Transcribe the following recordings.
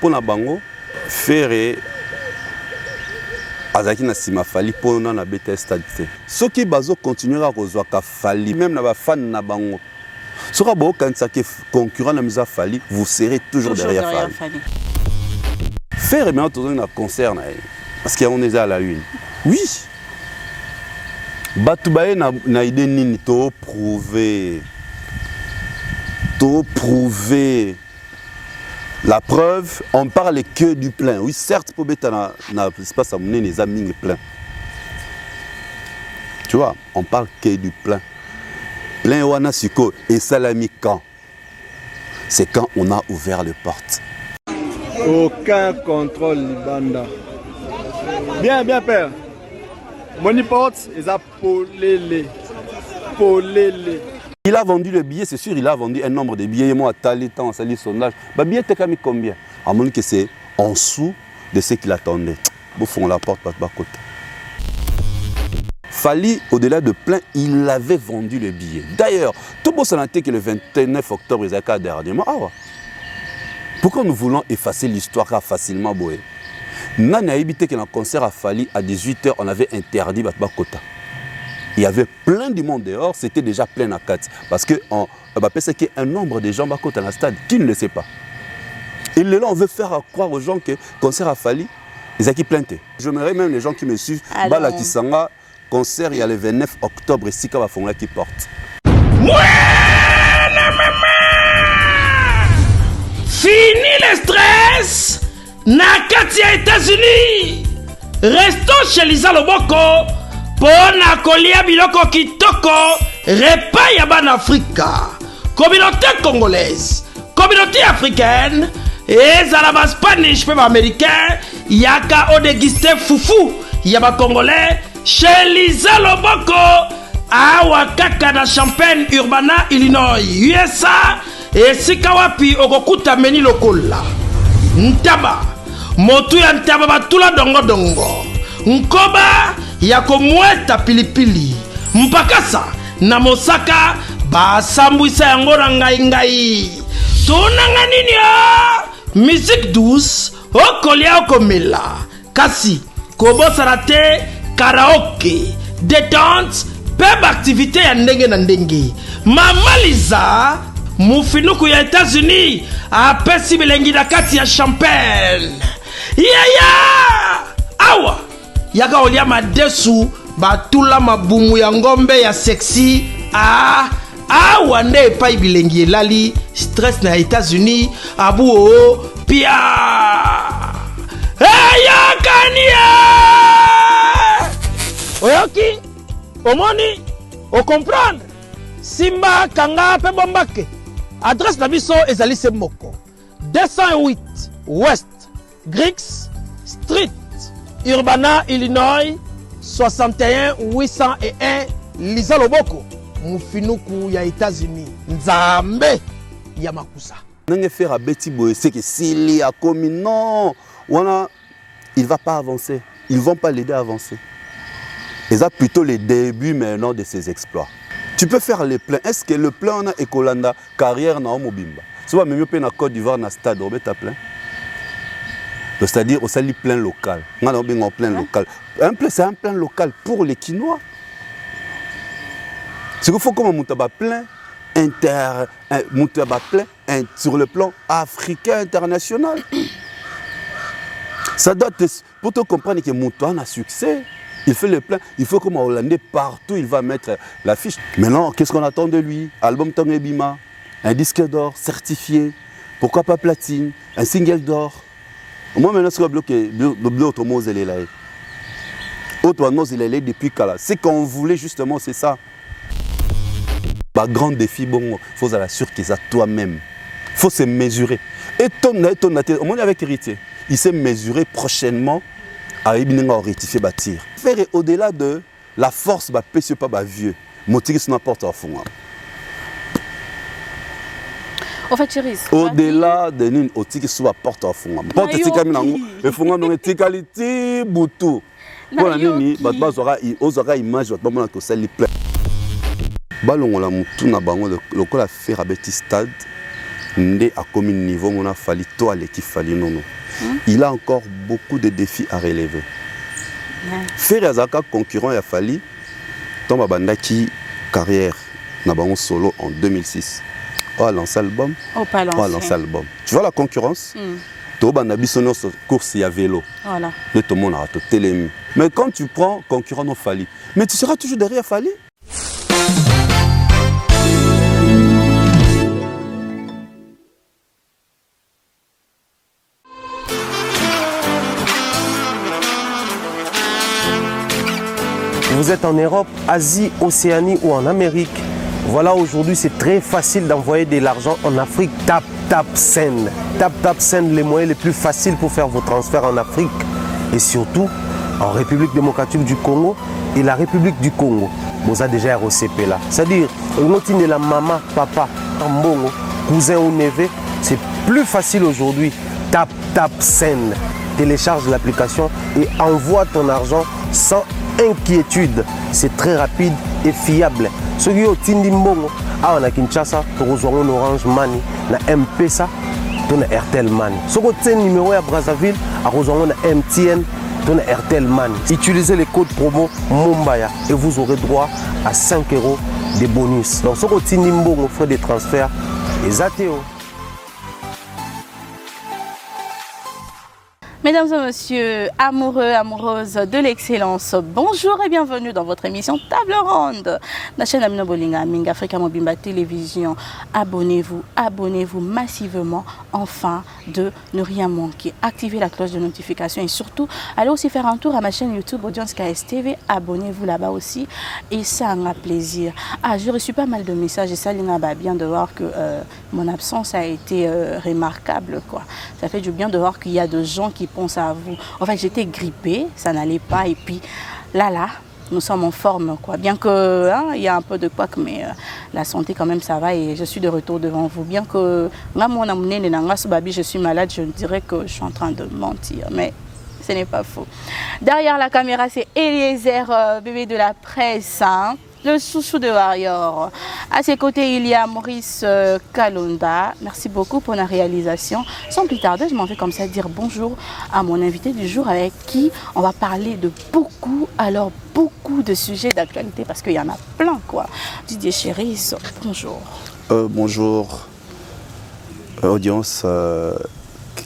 Pour na bango faire azaki na sima Fally pour na BTS stade. Ceux qui bazo continuer à rejoindre Fally même na ba fan na bango. Sera beau quand ça qui concurrent na misa Fally, vous serez toujours derrière Fally. Faire maintenant tout un concert parce qu'on est à la une. Oui. Batoubaye na idée nini to prouver. La preuve, on parle que du plein. Oui, certes, pour bêta na espace à mener les amis plein. Tu vois, on parle que du plein. Plein wana siko et salami quand. C'est quand on a ouvert les portes. Aucun contrôle Libanda. Bien, bien père. Money porte, ils a polélé. Il a vendu le billet, c'est sûr, il a vendu un nombre de billets. Moi, à tel temps, ça lit sondage. Le billet, t'es mis combien? À mon avis, que c'est en dessous de ce qu'il attendait. Vous font la porte, pas de côté. Fally, au-delà de plein, il avait vendu le billet. D'ailleurs, tout le monde s'en a été que le 29 octobre, il y a dernièrement. Ah ouais. Pourquoi nous voulons effacer l'histoire facilement, boé? Nani a évité que dans le concert à Fally, à 18h, on avait interdit Batbakota. Il y avait plein de monde dehors, c'était déjà plein à 4. Parce que c'est qu'il y a un nombre de gens dans le stade qui ne le sait pas. Et là, on veut faire croire aux gens que le concert à Fally, ils ont qui planté. J'aimerais même les gens qui me suivent, Bala Kisanga, concert il y a le 29 octobre, et Sika Bafonga qui porte. Fini le stress! Nakatia États-Unis! Restons chez Lisa Loboko! Pona kolia biloko kitoko repas ya ban Afrika. Communauté congolaise, communauté africaine, ezala ba Spanish pe ba américain, yaka o déguster foufou ya ba congolais chez Lisa Loboko awa kaka na Champaign Urbana Illinois USA et sikawapi okokuta meni lokola ntaba motu ya ntaba batula dongo dongo nkoba ya komweta pilipili mpakasa na mosaka basambwisa yango na ngai tonanga nini musique douce okolia okomela kasi kobosana te karaoke détente pe activité ya ndenge na ndenge mamaliza mufinuku ya États-Unis apesi bilengi na kati ya Champagne awa yaka olia madesu batula mabumu ya ngombe ya sexy awa nde epai bilengi elali stress na États-Unis abu pia yakania oyoki omoni o comprendre simba kanga pe bombake adresse na biso ezali se moko 208 West Griggs Street Urbana, Illinois, 61 801 Lisa Loboko, Mufinuku ya États-Unis, Nzambe ya Makusa. N'enge faire à Betty Boy, c'est que s'il y a commis, non, il ne va pas avancer. Ils ne vont pas l'aider à avancer. Et ça plutôt les débuts maintenant de ses exploits. Tu peux faire les plans. Est-ce que le plan on a Ekolanda, carrière na Omobimba? Tu vois, même si on a Côte d'Ivoire, na stade, on a plein. C'est-à-dire au sali plein local. On a un plein local. C'est un plein local pour les Quinois. C'est qu'il faut comme un plein sur le plan africain international. Ça doit être, pour te comprendre que Mouton a succès. Il fait le plein. Il faut comme un Hollandais partout, il va mettre l'affiche. Maintenant, qu'est-ce qu'on attend de lui? Album Tongue Bima, un disque d'or certifié. Pourquoi pas platine? Un single d'or. Moi, maintenant, ce que le bleu automose, il est là. Automose, il est là depuis Kala. Ce qu'on voulait justement, c'est ça. Bah, grand défi, bon, il faut s'assurer que ça toi-même. Il faut se mesurer. Et ton on est avec héritier. Il s'est mesuré prochainement à rectifier bâtir. Faire au-delà de la force, bah, péché pas vieux. Motiver sur n'importe quoi. En fait, chérie, au-delà de nous, au tic soit porte à fond. Porte tic à minango, le fond dans tic qualité boutou. Pour la nuit, bah aura image, bah mon que ça les plaît. Ballon la moutou na bango le col à faire à Betty Stade. Ndé a comme niveau mon a fallu toi l'équipe fallu non. Il a encore beaucoup de défis à relever. Faire Azaka concurrent il a fallu tomba bandaki carrière na bango solo en 2006. On a lancé l'album. On a lancé l'album. Tu vois la concurrence? Tu as une course à vélo. Voilà. Tout le monde a tout télémi. Mais quand tu prends concurrent non Fali, mais tu seras toujours derrière Fali. Vous êtes en Europe, Asie, Océanie ou en Amérique. Voilà, aujourd'hui, c'est très facile d'envoyer de l'argent en Afrique. Tap Send. Tap Send, les moyens les plus faciles pour faire vos transferts en Afrique. Et surtout, en République démocratique du Congo et la République du Congo. Vous avez déjà ROCP là. C'est-à-dire, de la maman, papa, tambongo, cousin ou neveu, c'est plus facile aujourd'hui. Tap Send. Télécharge l'application et envoie ton argent sans inquiétude. C'est très rapide et fiable. Ceux qui ont Tindi Mbongo, on a Kinshasa, on a Orange Money, on a M-Pesa, on a Airtel Money. Ceux qui ont numéro à Brazzaville, on a MTN, on a Airtel Money. Utilisez les codes promo Mumbaya et vous aurez droit à 5 € de bonus. Donc ceux qui ont Tindi Mbongo, frais de transfert, les ATO. Mesdames et messieurs, amoureux, amoureuses de l'excellence, bonjour et bienvenue dans votre émission Table Ronde. La chaîne Amino Bolinga, Minga Africa Mobimba Télévision. Abonnez-vous massivement afin de ne rien manquer. Activez la cloche de notification et surtout, allez aussi faire un tour à ma chaîne YouTube Audience KSTV. Abonnez-vous là-bas aussi et ça a un plaisir. J'ai reçu pas mal de messages et ça l'ina bien de voir que mon absence a été remarquable, quoi. Ça fait du bien de voir qu'il y a des gens qui pensent à vous. En fait, j'étais grippée, ça n'allait pas et puis là, nous sommes en forme, quoi. Bien que il y a un peu de quoi, mais la santé quand même ça va et je suis de retour devant vous. Bien que je suis malade, je dirais que je suis en train de mentir, mais ce n'est pas faux. Derrière la caméra, c'est Eliezer, bébé de la presse, hein, le chouchou de Warrior. À ses côtés, il y a Maurice Kalonda. Merci beaucoup pour la réalisation. Sans plus tarder, je m'en vais comme ça dire bonjour à mon invité du jour avec qui on va parler de beaucoup de sujets d'actualité parce qu'il y en a plein, quoi. Didier Chéris, bonjour. Bonjour, audience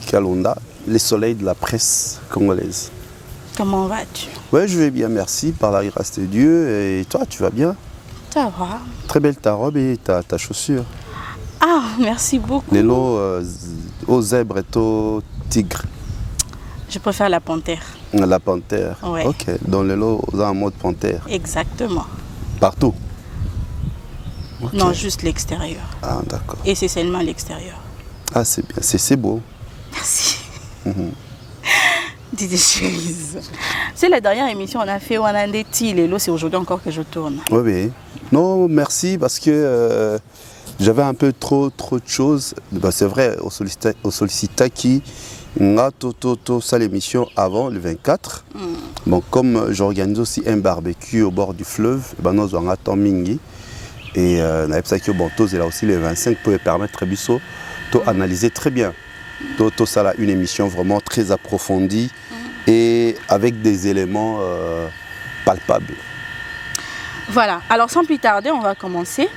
Kalonda, les soleils de la presse congolaise. Comment vas-tu? Ouais, je vais bien, merci, par la grâce de Dieu. Et toi, tu vas bien? Ça va. Très belle ta robe et ta chaussure. Ah, merci beaucoup. Les lots au zèbre et au tigre. Je préfère la panthère. La panthère. Ouais. Ok, dans les lots, on a un mode panthère. Exactement. Partout? Okay. Non, juste l'extérieur. Ah, d'accord. Et c'est seulement l'extérieur. Ah, c'est bien, c'est beau. Merci. Didier Chéris. C'est la dernière émission qu'on a fait au Wanandeti. Les lots, c'est aujourd'hui encore que je tourne. Oui. Non, merci parce que j'avais un peu trop de choses. Bah, c'est vrai, au sollicita qui a ça l'émission avant le 24. Bon, comme j'organise aussi un barbecue au bord du fleuve, nous avons un mingi. Et il a aussi le 25 pour permettre d'analyser très bien. Tout ça là, une émission vraiment très approfondie et avec des éléments palpables. Voilà, alors sans plus tarder, on va commencer.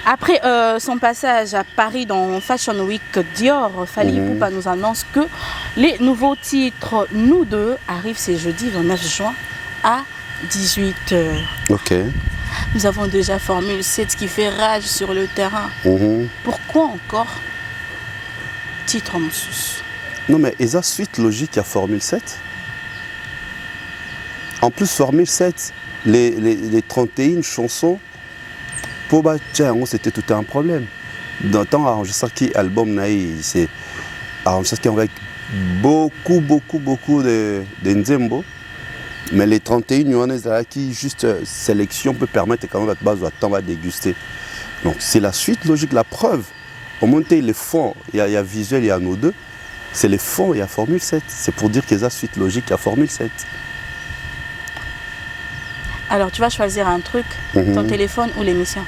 Après son passage à Paris dans Fashion Week, Dior, Fally Ipupa nous annonce que les nouveaux titres Nous deux arrivent ce jeudi 29 juin à 18h. Ok. Nous avons déjà Formule 7 qui fait rage sur le terrain. Pourquoi encore titre en sous? Non, mais il y a suite logique à Formule 7. En plus, Formule 7, les 31 chansons, pour c'était tout un problème. Dans le temps, arranger ça qui album, c'est arranger ça avec beaucoup de Nzembo. Mais les 31, il y en a qui, juste sélection, peut permettre quand même à base de temps à déguster. Donc, c'est la suite logique, la preuve. Au monter les fonds, il y a visuel, il y a nous deux. C'est les fonds, il y a Formule 7. C'est pour dire qu'il y a suite logique à Formule 7. Alors, tu vas choisir un truc, ton téléphone ou l'émission?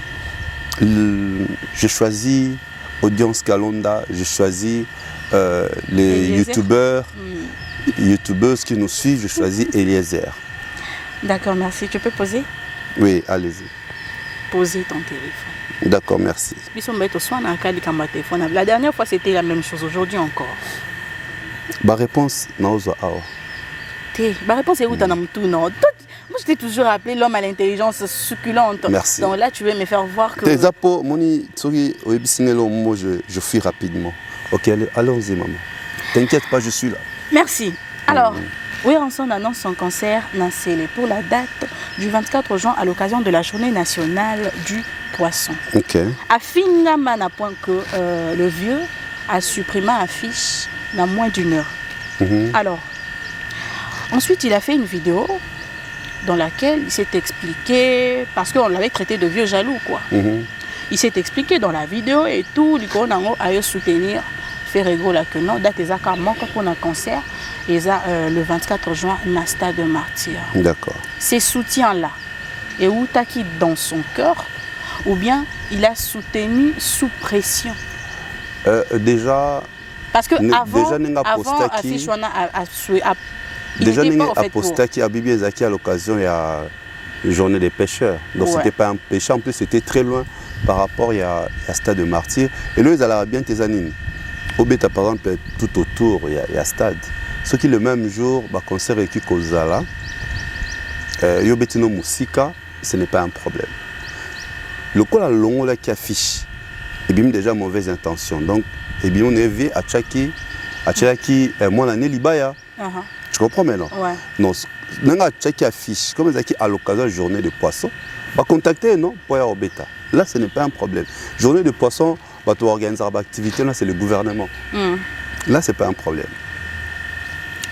J'ai choisi Audience Kalonda, je choisis les youtubeurs, youtubeuses qui nous suivent, je choisis Eliezer. D'accord, merci. Tu peux poser? Oui, allez-y. Poser ton téléphone. D'accord, merci. La dernière fois, c'était la même chose. Aujourd'hui encore. Ma réponse, non, Ma réponse est où t'en as tout, non? Moi, je t'ai toujours appelé l'homme à l'intelligence succulente. Merci. Donc là, tu veux me faire voir que... Je fuis rapidement. Ok, allons-y, maman. T'inquiète pas, je suis là. Merci. Alors, Weranson annonce son concert Nansele pour la date du 24 juin à l'occasion de la journée nationale du poisson. Ok. À Fingaman, à point que le vieux a supprimé l'affiche dans moins d'1 heure. Alors, ensuite, il a fait une vidéo dans laquelle il s'est expliqué, parce qu'on l'avait traité de vieux jaloux, quoi. Il s'est expliqué dans la vidéo et tout, il a soutenir Ferrego là que non, date exactement manque pour un concert, le 24 juin, na Stade de Martyr. D'accord. Ces soutiens-là, et où Taki dans son cœur, ou bien il a soutenu sous pression? Déjà, parce que avant Affiche déjà, il a posté à Bibi Ezaki à l'occasion il y a une journée des pêcheurs. Donc, c'était pas un péché. En plus, c'était très loin par rapport à Stade de Martyr. Et là, ils allaient bien tes animes. Au Beta, par exemple, tout autour, il y a Stade. Ce qui, le même jour, le concert est Kozala. Yobetino Musika, ce n'est pas un problème. Le coup, la longue qui affiche, et bien déjà mauvaise intention. Donc, et bien, on est vu à Tchaki, moi, l'année Libaya. Tu comprends maintenant? Ouais. Non, n'a qui affiche, comme ça qui à l'occasion de la journée de poisson, va contacter non pour y aller au bêta. Là, ce n'est pas un problème. Journée de poisson, va tu organiser l'activité, là, c'est le gouvernement. Là, ce n'est pas un problème.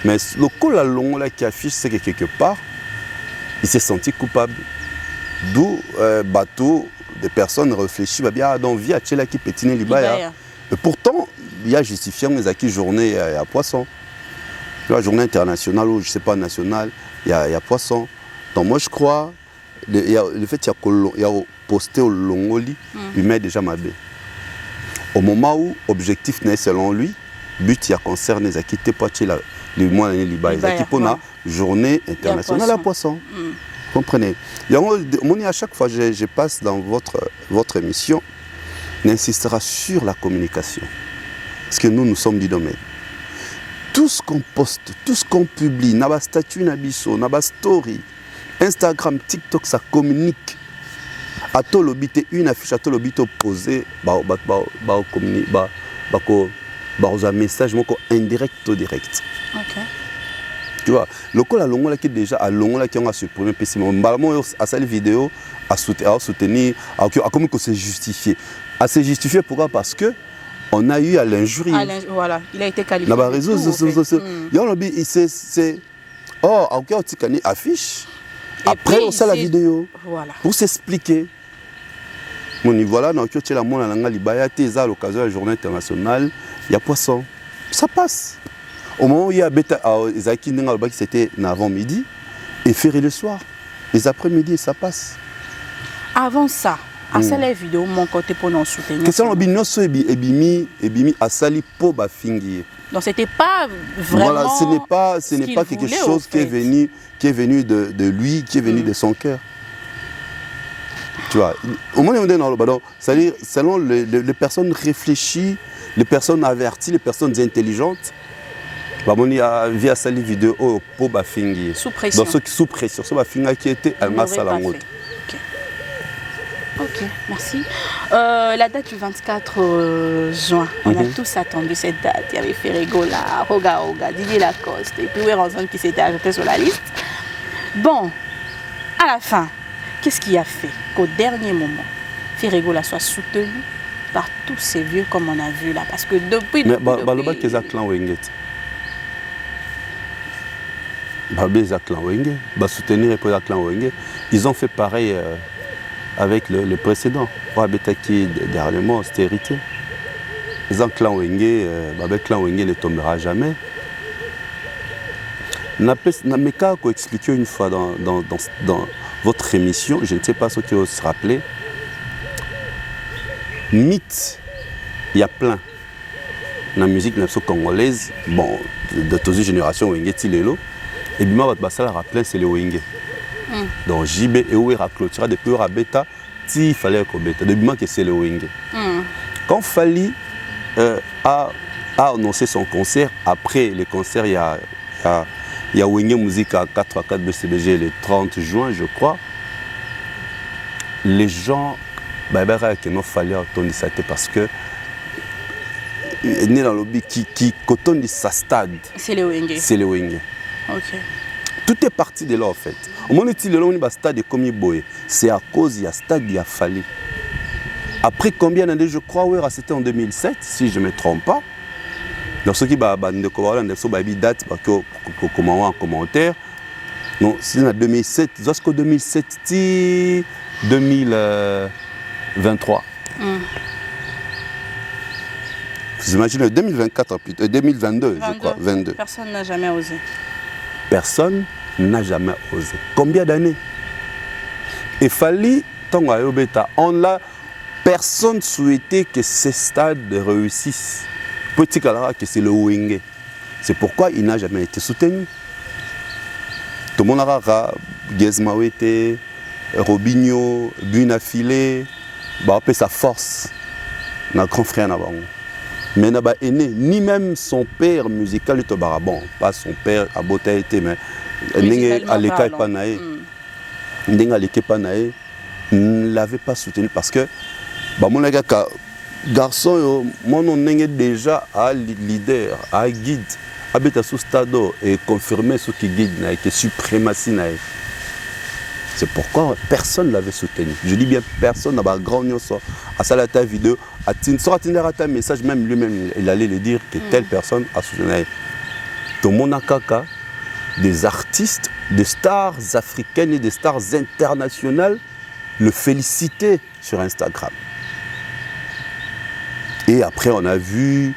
Mais le coup la longue là qui affiche, c'est que quelque part, il s'est senti coupable. D'où bateau des personnes réfléchissent, bah bien, donc via Tchela qui pétine l'Ibaya. Et pourtant, il y a justifié une journée à poisson. La journée internationale ou je ne sais pas nationale, il y a poisson. Donc moi je crois, le fait qu'il y a posté au Longoli, il met déjà ma baie. Au moment où l'objectif n'est selon lui, but il y a concerne les acquittés pour le mois l'année Liba, les acquittés pour la journée internationale à poisson. Comprenez? À chaque fois que je passe dans votre émission, on insistera sur la communication. Parce que nous sommes du domaine. Tout ce qu'on poste, tout ce qu'on publie, n'a pas statut, n'a pas story, Instagram, TikTok, ça communique. À tout l'obité, une affiche, à tout l'obité opposé, un message indirect ou direct. Ok. Tu vois, le coup, la longue qui déjà, à longue qui on a supprimé, à cette vidéo, à soutenir, à comment se justifier. À se justifier, pourquoi? Parce que on a eu à l'injurie. Voilà, il a été qualifié. Affiche. Après, on sait la vidéo. Voilà. Pour s'expliquer. Voilà, dans l'occasion de la journée internationale, il y a poisson. Ça passe. Au moment où il y a Zaki qui c'était avant-midi, et ferré le soir. Les après-midi, ça passe. Avant ça, à cette vidéo, mon côté pour nous soutenir. Qu'est-ce que ebimi asali po ba fingi. Donc c'était pas vraiment. Voilà, ce n'est pas quelque chose qui est venu de lui, qui est venu de son cœur. Tu vois, au moment où on est dans le ballon, c'est-à-dire selon les personnes réfléchies, les personnes averties, les personnes intelligentes, il y a via cette vidéo po ba fingi. Sous pression. Donc sous pression, ce ba finga qui était alma salangote. Ok, merci. La date du 24 juin, on a tous attendu cette date. Il y avait Ferrego là, Roga, Didier Lacoste et puis Weranson qui s'était ajouté sur la liste. Bon, à la fin, qu'est-ce qui a fait qu'au dernier moment, Ferrego là soit soutenu par tous ces vieux comme on a vu là? Parce que depuis... Mais Baloba Keza Clan Wenget. Soutenir pour Clan Wenge. Ils ont fait pareil avec le précédent. Qui dernièrement, c'était hérité. Les Clan Wenge, Clan Wenge ne tombera jamais. Nameka a expliqué une fois dans votre émission, je ne sais pas ce qui va se rappeler, mythe il y a plein. La musique congolaise, bon, de toutes les générations, Wenge Tilelo, et bien, votre bassala a plein, c'est le Wenge. Donc, JB et Ouera clôtura depuis Rabeta, il fallait qu'on bêta, depuis que c'est le Wenge. Quand Fally a annoncé son concert, après le concert, il y a Wenge Musique à 4x4 BCBG le 30 juin, je crois. Les gens, il fallait attendre ça parce que né dans le lobby qui cotonne sa stade. C'est le Wenge. C'est le Wenge. Ok. Tout est parti de là en fait. Au moment où il y a un stade comme Boye, c'est à cause du stade qui a fallu. Après combien d'années, je crois, ouais, c'était en 2007, si je ne me trompe pas. Donc ceux qui ont date pour comment en commentaire. Non, c'est en 2007, jusqu'en 2007, 2023. Vous imaginez 2024, 2022, je crois. 22. Personne n'a jamais osé. Personne n'a jamais osé. Combien d'années? Il fallait, personne souhaitait que ce stade réussisse. Petit alors que c'est le Wenge. C'est pourquoi il n'a jamais été soutenu. Tout le monde a Gezmawete, Robinho, Bunafile, après sa force, notre grand frère n'a pas. Mais n'a pas aîné, ni même son père musical, bon, pas son père à Botaïté, mais à l'école Panaé. Ne l'avait pas soutenu parce que mon garçon, mon déjà à leader, à guide, à sous stade et confirmé ce qui guide, que suprématie. C'est pourquoi personne ne l'avait soutenu. Je dis bien personne n'a pas grand à ça la vidéo. À un message, même lui-même, il allait le dire que telle personne a soutenu. Tout le monde a caca, des artistes, des stars africaines et des stars internationales le félicitaient sur Instagram. Et après, on a vu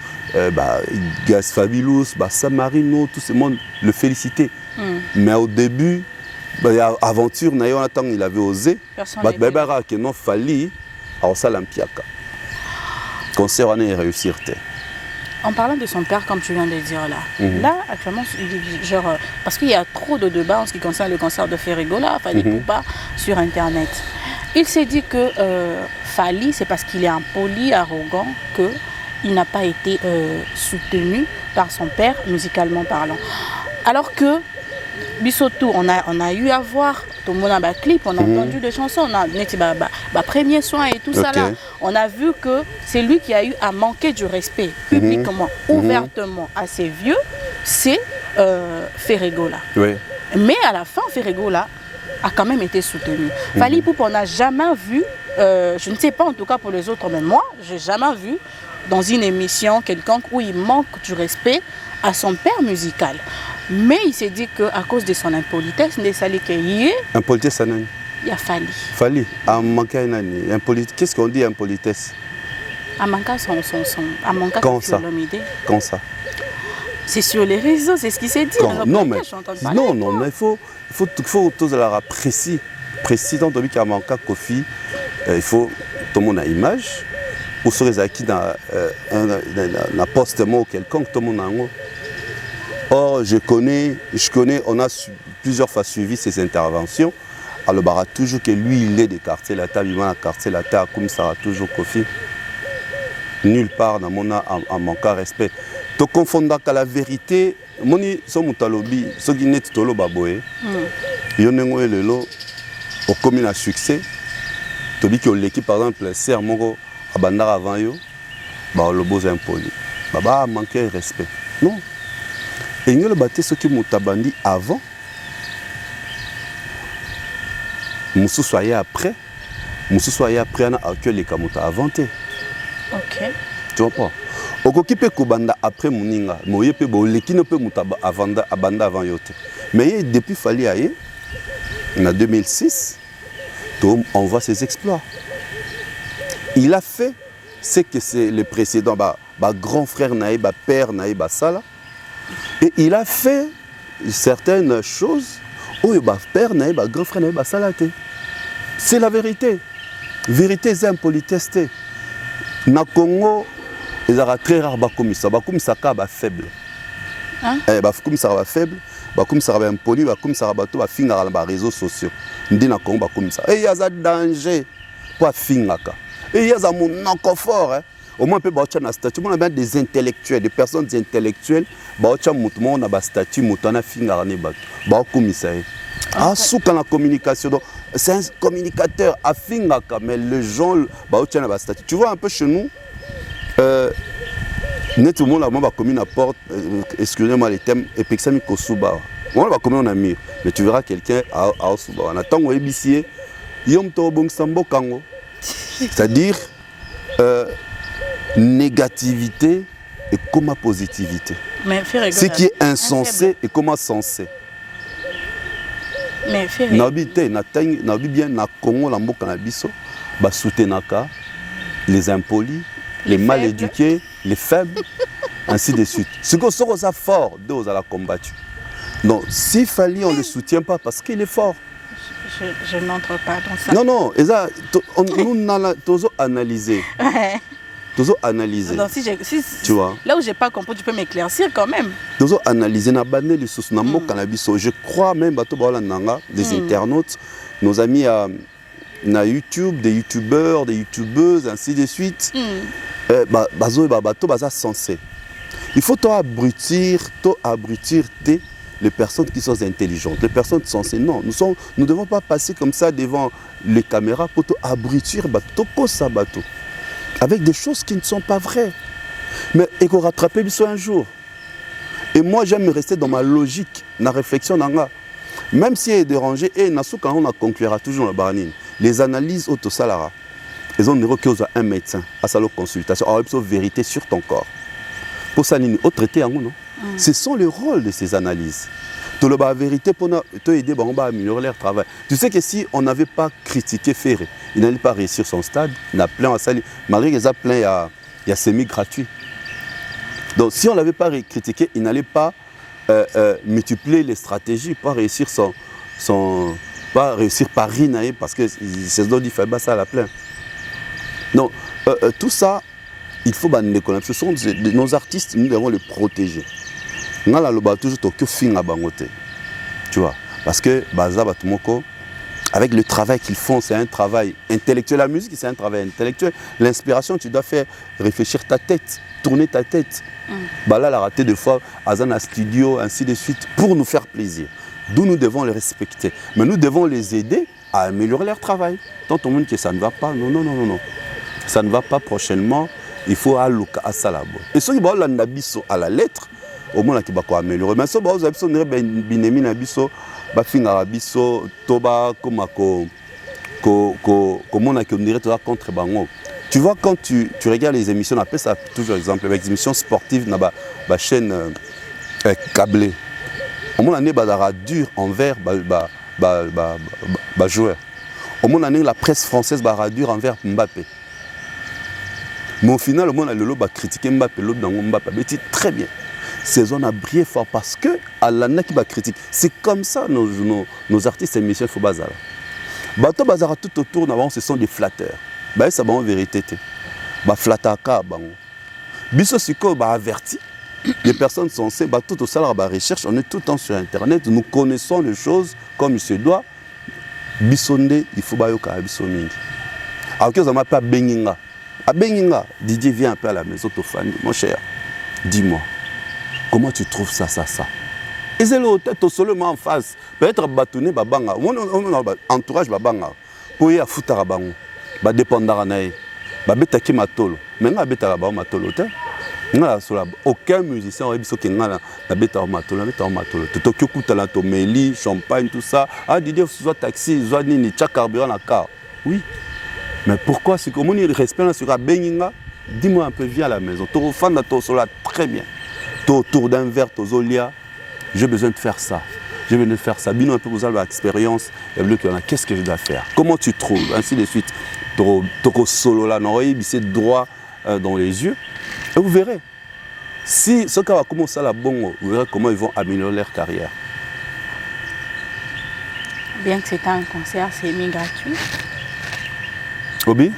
Gaz Fabulous, Samarino, tout ce monde le féliciter. Mais au début, aventure, il avait osé. Il n'a fallu à Salampiaka. Concert, on a réussi. En parlant de son père, comme tu viens de dire là, là, actuellement, genre, parce qu'il y a trop de débats en ce qui concerne le concert de Ferregola, Fally Poupa, sur Internet. Il s'est dit que Fally, c'est parce qu'il est impoli, arrogant, qu'il n'a pas été soutenu par son père, musicalement parlant. Alors que Bissotou, on a eu à voir, tout le monde a un clip, on a entendu des chansons, on a premier soin et tout ça là. On a vu que c'est lui qui a eu à manquer du respect publiquement, ouvertement à ses vieux, c'est Ferregola. Oui. Mais à la fin, Ferregola a quand même été soutenu. Fally Poupa, on n'a jamais vu, je ne sais pas en tout cas pour les autres, mais moi, je n'ai jamais vu dans une émission quelconque où il manque du respect à son père musical. Mais il s'est dit qu'à cause de son impolitesse, impolitesse, il y a Fally. Fally, qu'est-ce qu'on dit impolitesse? Quand ça? Quand ça? C'est sur les réseaux, c'est ce qui s'est dit. Non, mais il faut tout la précis. Précis dans le cas manqué Kofi, il faut tout le monde a image. Ou sur les acquis dans un postement ou quelconque, tout le monde a un. Or, je connais, on a plusieurs fois suivi ses interventions. Alors, il y a toujours que lui, il est des quartiers, la table, il va à quartier, la table, comme ça, a toujours Kofi. Nulle part dans mon en manquant respect. Tu confonds avec la vérité. Moni, so mutalobi, so qui n'est pas le baboé. Yonengo et le lot, au commun à succès. Tu dis que l'équipe, par exemple, sert mon à bandar avant yo, le beau impoli. Baba manqué respect. Non. Et il y a le bâti ce qui mutabandi avant. Moussou soyez après. Moussou soyez après, on a accueilli les kamuta inventé. Ok. Tu vois pas? Okoki pe kubanda après muninga, moye pe bo leki no pe mutaba abanda avant yote. Mais depuis Fally aye, en 2006, on voit ses exploits. Il a fait ce que c'est le précédent, grand frère naï, père naï, sala. Et il a fait certaines choses où père naï, grand frère naï, sala. C'est la vérité. Vérité c'est impolitesse. Na Congo, ils sont très rares bakomisa ka ba faible. Bakomisa ba faible, bakomisa ba impoli, bakomisa bato ba finga ba réseaux sociaux. Ndina ko bakomisa. Et il y a un danger pour fingaka. Et il y a un monoko fort. Au moins, on peut avoir un statut. On a des intellectuels, des personnes intellectuelles. On a un statut, on a un finger. La communication. C'est un communicateur à finger, mais les gens, tu vois un peu chez nous, tout le monde va communiquer à porte, excusez-moi les thèmes, et puis ça m'a kosuba. On va communiquer en mur, mais tu verras quelqu'un à Osuba. On attend qu'on ébicier, yom to bong sambo kango. C'est-à-dire négativité et comment positivité. Ce qui est insensé et comment sensé. Mais nabi bien na Congo la mboka na biso ba soutenaka les impolis, les mal éduqués, les faibles, ainsi de suite. Ce que ça fort, deux à la combattu. Donc s'il fallait on ne le soutient pas parce qu'il est fort. Je n'entre pas dans ça. Non, nous avons analysé. Analyser. Non, tu vois. Là où je n'ai pas compris, tu peux m'éclaircir quand même. Nous avons analysé, je crois même des internautes, nos amis à YouTube, des youtubeurs, des youtubeuses, ainsi de suite. Sensé. Il faut abrutir les personnes qui sont intelligentes, les personnes sensées. Non, nous ne devons pas passer comme ça devant les caméras pour abrutir bateau. Avec des choses qui ne sont pas vraies. Mais il faut rattraper un jour. Et moi, j'aime rester dans ma logique, ma réflexion. Même si elle est dérangée, quand on conclura toujours le barnine. Les analyses autosalara, ils ont un médecin à sa consultation, à la vérité sur ton corps. Pour ça, nous traiter non. Ce sont les rôles de ces analyses. Tout le la vérité pour aider à améliorer leur travail. Tu sais que si on n'avait pas critiqué Ferré, il n'allait pas réussir son stade. Il a plein à salir. Malgré qu'il y a plein, il y a semi-gratuit. Donc si on ne l'avait pas critiqué, il n'allait pas multiplier les stratégies pour réussir pas réussir Paris parce que c'est ce qu'il fait ça à la plein. Donc tout ça, il faut les connaître. Ce sont nos artistes, nous devons les protéger. Nous avons toujours que fin à bangote. Tu vois, parce que avec le travail qu'ils font, c'est un travail intellectuel. La musique, c'est un travail intellectuel. L'inspiration, tu dois faire réfléchir ta tête, tourner ta tête. Là, la raté des fois, à un studio, ainsi de suite, pour nous faire plaisir. D'où nous devons les respecter. Mais nous devons les aider à améliorer leur travail. Tant on dit que ça ne va pas, non. Ça ne va pas prochainement. Il faut aller à Salabo. Et ceux qui vont à la lettre, au moins qui va améliorer. Mais ceux qui vont à Binemi Nabiso, Bafinga Biso, Toba, Komako, comment on dirait contre Bango. Tu vois, quand tu regardes les émissions, on appelle ça toujours exemple, avec des émissions sportives, dans la chaîne câblée. Au moins, on a dur envers les joueurs. Au moins, on a la presse française dur envers Mbappé. Mais au final, on a le critiquer Mbappé, l'autre dans Mbappé. Mais c'est très bien. Saison a brillé fort parce que à l'année qui va critiquer. C'est comme ça nos artistes et Michel Foubazala. Bato Bazara tout autour, ce sont des flatteurs. Ça va en vérité. Flattaka, Biso Siko averti. Les personnes sont censées, tout au salaire, recherche, on est tout le temps sur Internet, nous connaissons les choses comme il se doit. Bisonde, il faut bayoka Bisoming. Alors que ça m'appelle Benginga. À Benginga, Didier vient un peu à la maison, mon cher, dis-moi. Comment tu trouves ça? Et c'est le tête seulement en face. Peut-être bâtonner babanga. Entourage babanga. Pour y a foutre à bango. Ba dépendra nae. Ba betaki matolo. Mais nga beta ba matolo te. Nga la aucun musicien aurait biso kenga na beta matolo, matolo. Tokyo kutala to meli, champagne tout ça. Ah Didier soit taxi, soit nini, tcha carburant na car. Oui. Mais pourquoi c'est comme on y respecte sur la Benginga? Dis-moi un peu, viens à la maison. Tu refais ton sola très bien. Autour d'un verre, Tozolia, j'ai besoin de faire ça. J'ai besoin de faire ça. Bino un peu, vous avez l'expérience. Qu'est-ce que je dois faire? Comment tu trouves? Ainsi de suite. Toko solo là, c'est droit dans les yeux. Et vous verrez. Si ce cas va commencer à la bonne, vous verrez comment ils vont améliorer leur carrière. Bien que c'est un concert, c'est gratuit. Obi?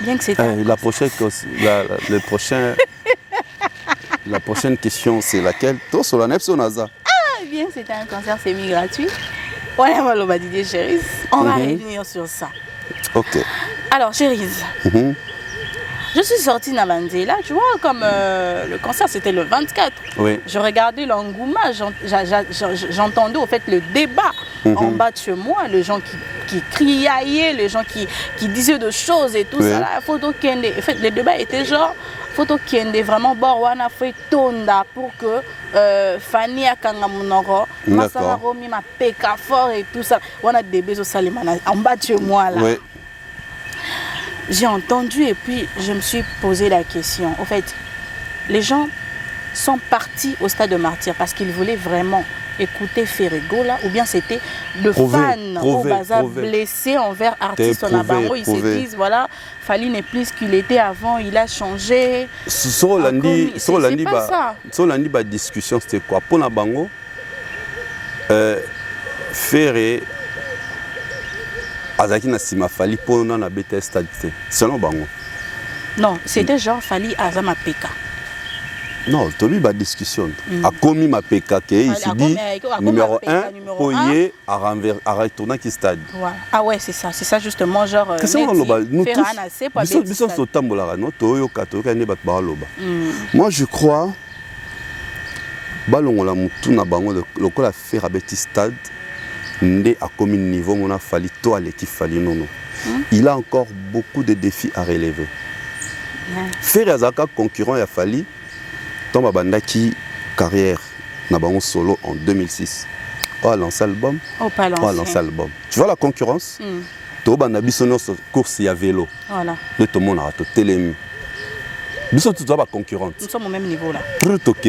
Bien que c'est le prochain La prochaine question, c'est laquelle? Toi, sur la nef, sur Naza. Eh bien, c'était un concert semi-gratuit. On va Didier Chérise. On va revenir sur ça. Ok. Alors, Chérise, je suis sortie dans Mandela, tu vois, comme le concert, c'était le 24. Oui. Je regardais l'engouement, j'entendais au fait le débat en bas de chez moi, les gens qui criaient, les gens qui disaient de choses et tout ça. Là, photo Kende. En fait, le débat était genre, photo Kende, vraiment, Borwana fait tonda pour que Fanny Akanga Munoro, Masala Romi, ma peka fort et tout ça. On a des baies Salimana en bas de chez moi là. Oui. J'ai entendu et puis je me suis posé la question. En fait, les gens sont partis au stade de martyr parce qu'ils voulaient vraiment écouter Ferrego là, ou bien c'était le fan au bazar blessé envers artiste en abango. Ils se disent voilà, Fally n'est plus ce qu'il était avant, il a changé. Sur lundi, discussion c'était quoi? Pour Nabango, Ferré. Azaki na sima Fally pour na BTS stade selon bango. Non, c'était genre Fally Azama PK. Non, tobi ba discussion. A commis ma PK qui ici dit numéro 1 Oye à retourner qui stade. Voilà. Ah ouais, c'est ça justement genre qu'est-ce qu'on loba nous tous nous sommes au tambola no toyo kato ka ne bat ba loba. Moi je crois balongola mutu na bango lokola faire abeti stade. Ndé a commis niveau mon a fallu toi l'équipe Fally non. Il a encore beaucoup de défis à relever. Faire Azaka concurrent a Fally tombe bandaki carrière na bango solo en 2006. Oh lancé album. Oh pas lancé album. Tu vois la concurrence? To banda biso no course ya vélo. Voilà. Le tout monde a to télémi. Biso tu dois concurrente. Nous sommes au même niveau là. Tout OK.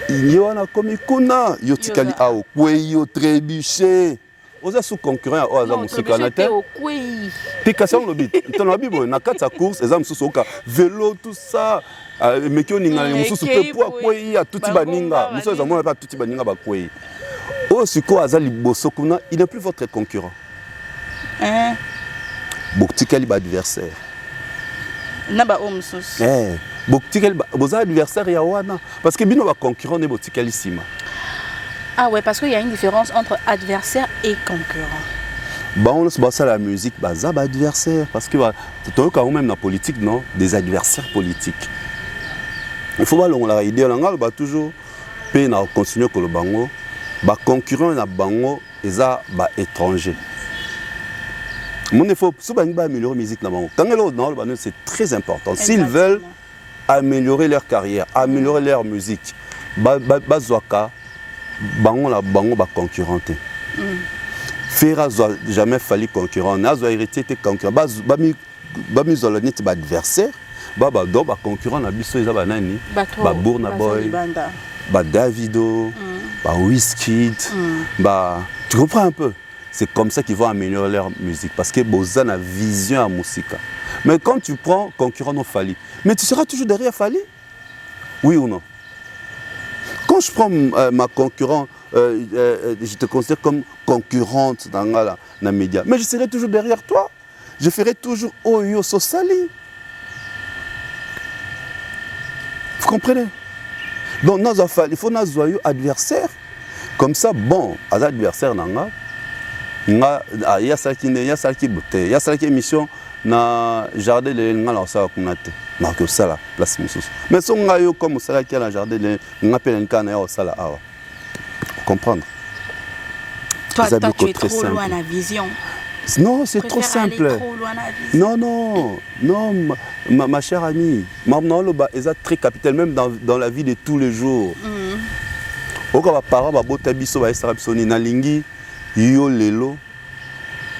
Yo na komi kuna yo tikali ao kweyo trébuché oza sous concurrent o aza musika na te pikation lobi tono bibo na kata course exam sous oka vélo tout ça meki oninga mususu pe po kweyi ya tuti baninga muso za mona pa tuti baninga ba kweyi o siko aza liboso kuna il n'est plus votre concurrent boktikali ba adversaire na ba omsus vos adversaires yawana parce que bino ba concurrent ne botikali sima. Ah ouais, parce qu'il y a une différence entre adversaire et concurrent. Bah on se basa la musique baza ba adversaire parce que tu quand même dans politique non des adversaires politiques. Il faut pas la idée là ba toujours pe na continuer ko le bango ba concurrent na bango eza ba étranger. Mon il faut souvent améliorer la musique na bango. Quand c'est très important. S'ils veulent améliorer leur carrière, améliorer leur musique. Bazwaka, bango la bango ba concurrenter. Faire jamais fallu concurrent, n'a hérité tes concurrents. Bami zolani te adversaire, ba concurrent na biso eza banani, ba Burna Boy, ba Davido, ba Wizkid, ba tu comprends un peu. C'est comme ça qu'ils vont améliorer leur musique parce que boza na vision à musique. Mais quand tu prends concurrent non Fally, mais tu seras toujours derrière Fally? Oui ou non? Quand je prends ma concurrente, je te considère comme concurrente dans les médias, mais je serai toujours derrière toi. Je ferai toujours Oyo Sosali. Vous comprenez? Donc, il faut un adversaire. Comme ça, bon, à l'adversaire, il y a ça qui est il y a ça qui est mission. Na jardin de ngala sa kunate na ko sala place mususu mais son ngayo comme sala qui na jardin de ngapela nkana ya sala awa comprendre toi tu es trop loin la vision non c'est trop simple non ma chère amie maintenant le ba est très capital même dans la vie de tous les jours oka ba parents ba bota biso ba esara biso ni na lingi yo lelo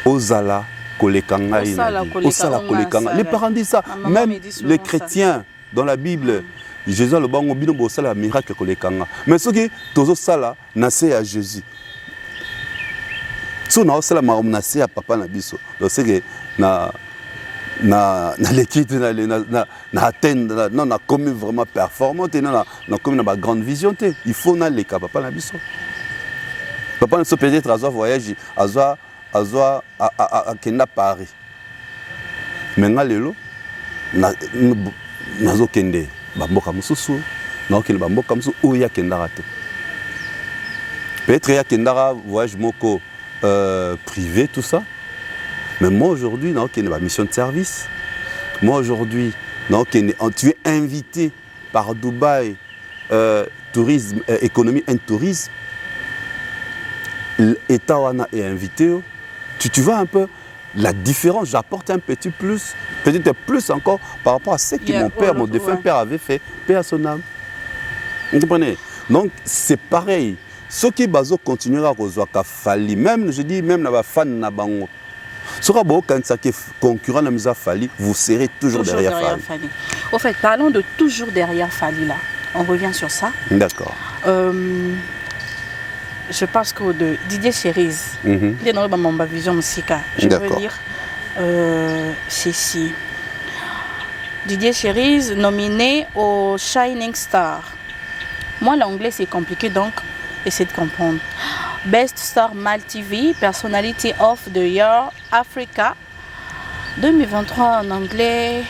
ozala. Les parents disent ça, même les chrétiens dans la Bible, Jésus le bango bino bo sala miracle kolekanga. Mais ce qui tozo sala nasé à Jésus. So na sala ma nasé à papa na biso. Donc c'est que na l'équipe na atteindre non na comme vraiment performante na comme na grande vision té. Il faut na les papa na biso. Papa ne se peut-être à voyage à Kenya Paris. Maintenant lelo nazokende bamboka mosusu naokende bamboka mosusu oyo yakendaka te peut-être yakendaka voyage moko privé tout ça mais moi aujourd'hui naokende ba mission de service moi aujourd'hui naokende tu es invité par Dubaï tourisme économie and tourisme l'État wana est invité tu vois un peu la différence, j'apporte un petit plus, peut-être plus encore par rapport à ce que mon père, mon défunt père avait fait, paix à son âme. Vous comprenez? Donc c'est pareil. Ceux qui bazo continuera à rejoindre Fali, même je dis même la fan na bango. Ce sera beau quand ça qui concurrent la musique Fali, vous serez toujours derrière Fali. Au fait, parlons de toujours derrière Fali là. On revient sur ça. D'accord. Je pense que de Didier Cherise, je veux dire ceci. Didier Cherise nominé au Shining Star. Moi, l'anglais c'est compliqué donc, essayez de comprendre. Best Star Mal TV, Personality of the Year, Africa, 2023 en anglais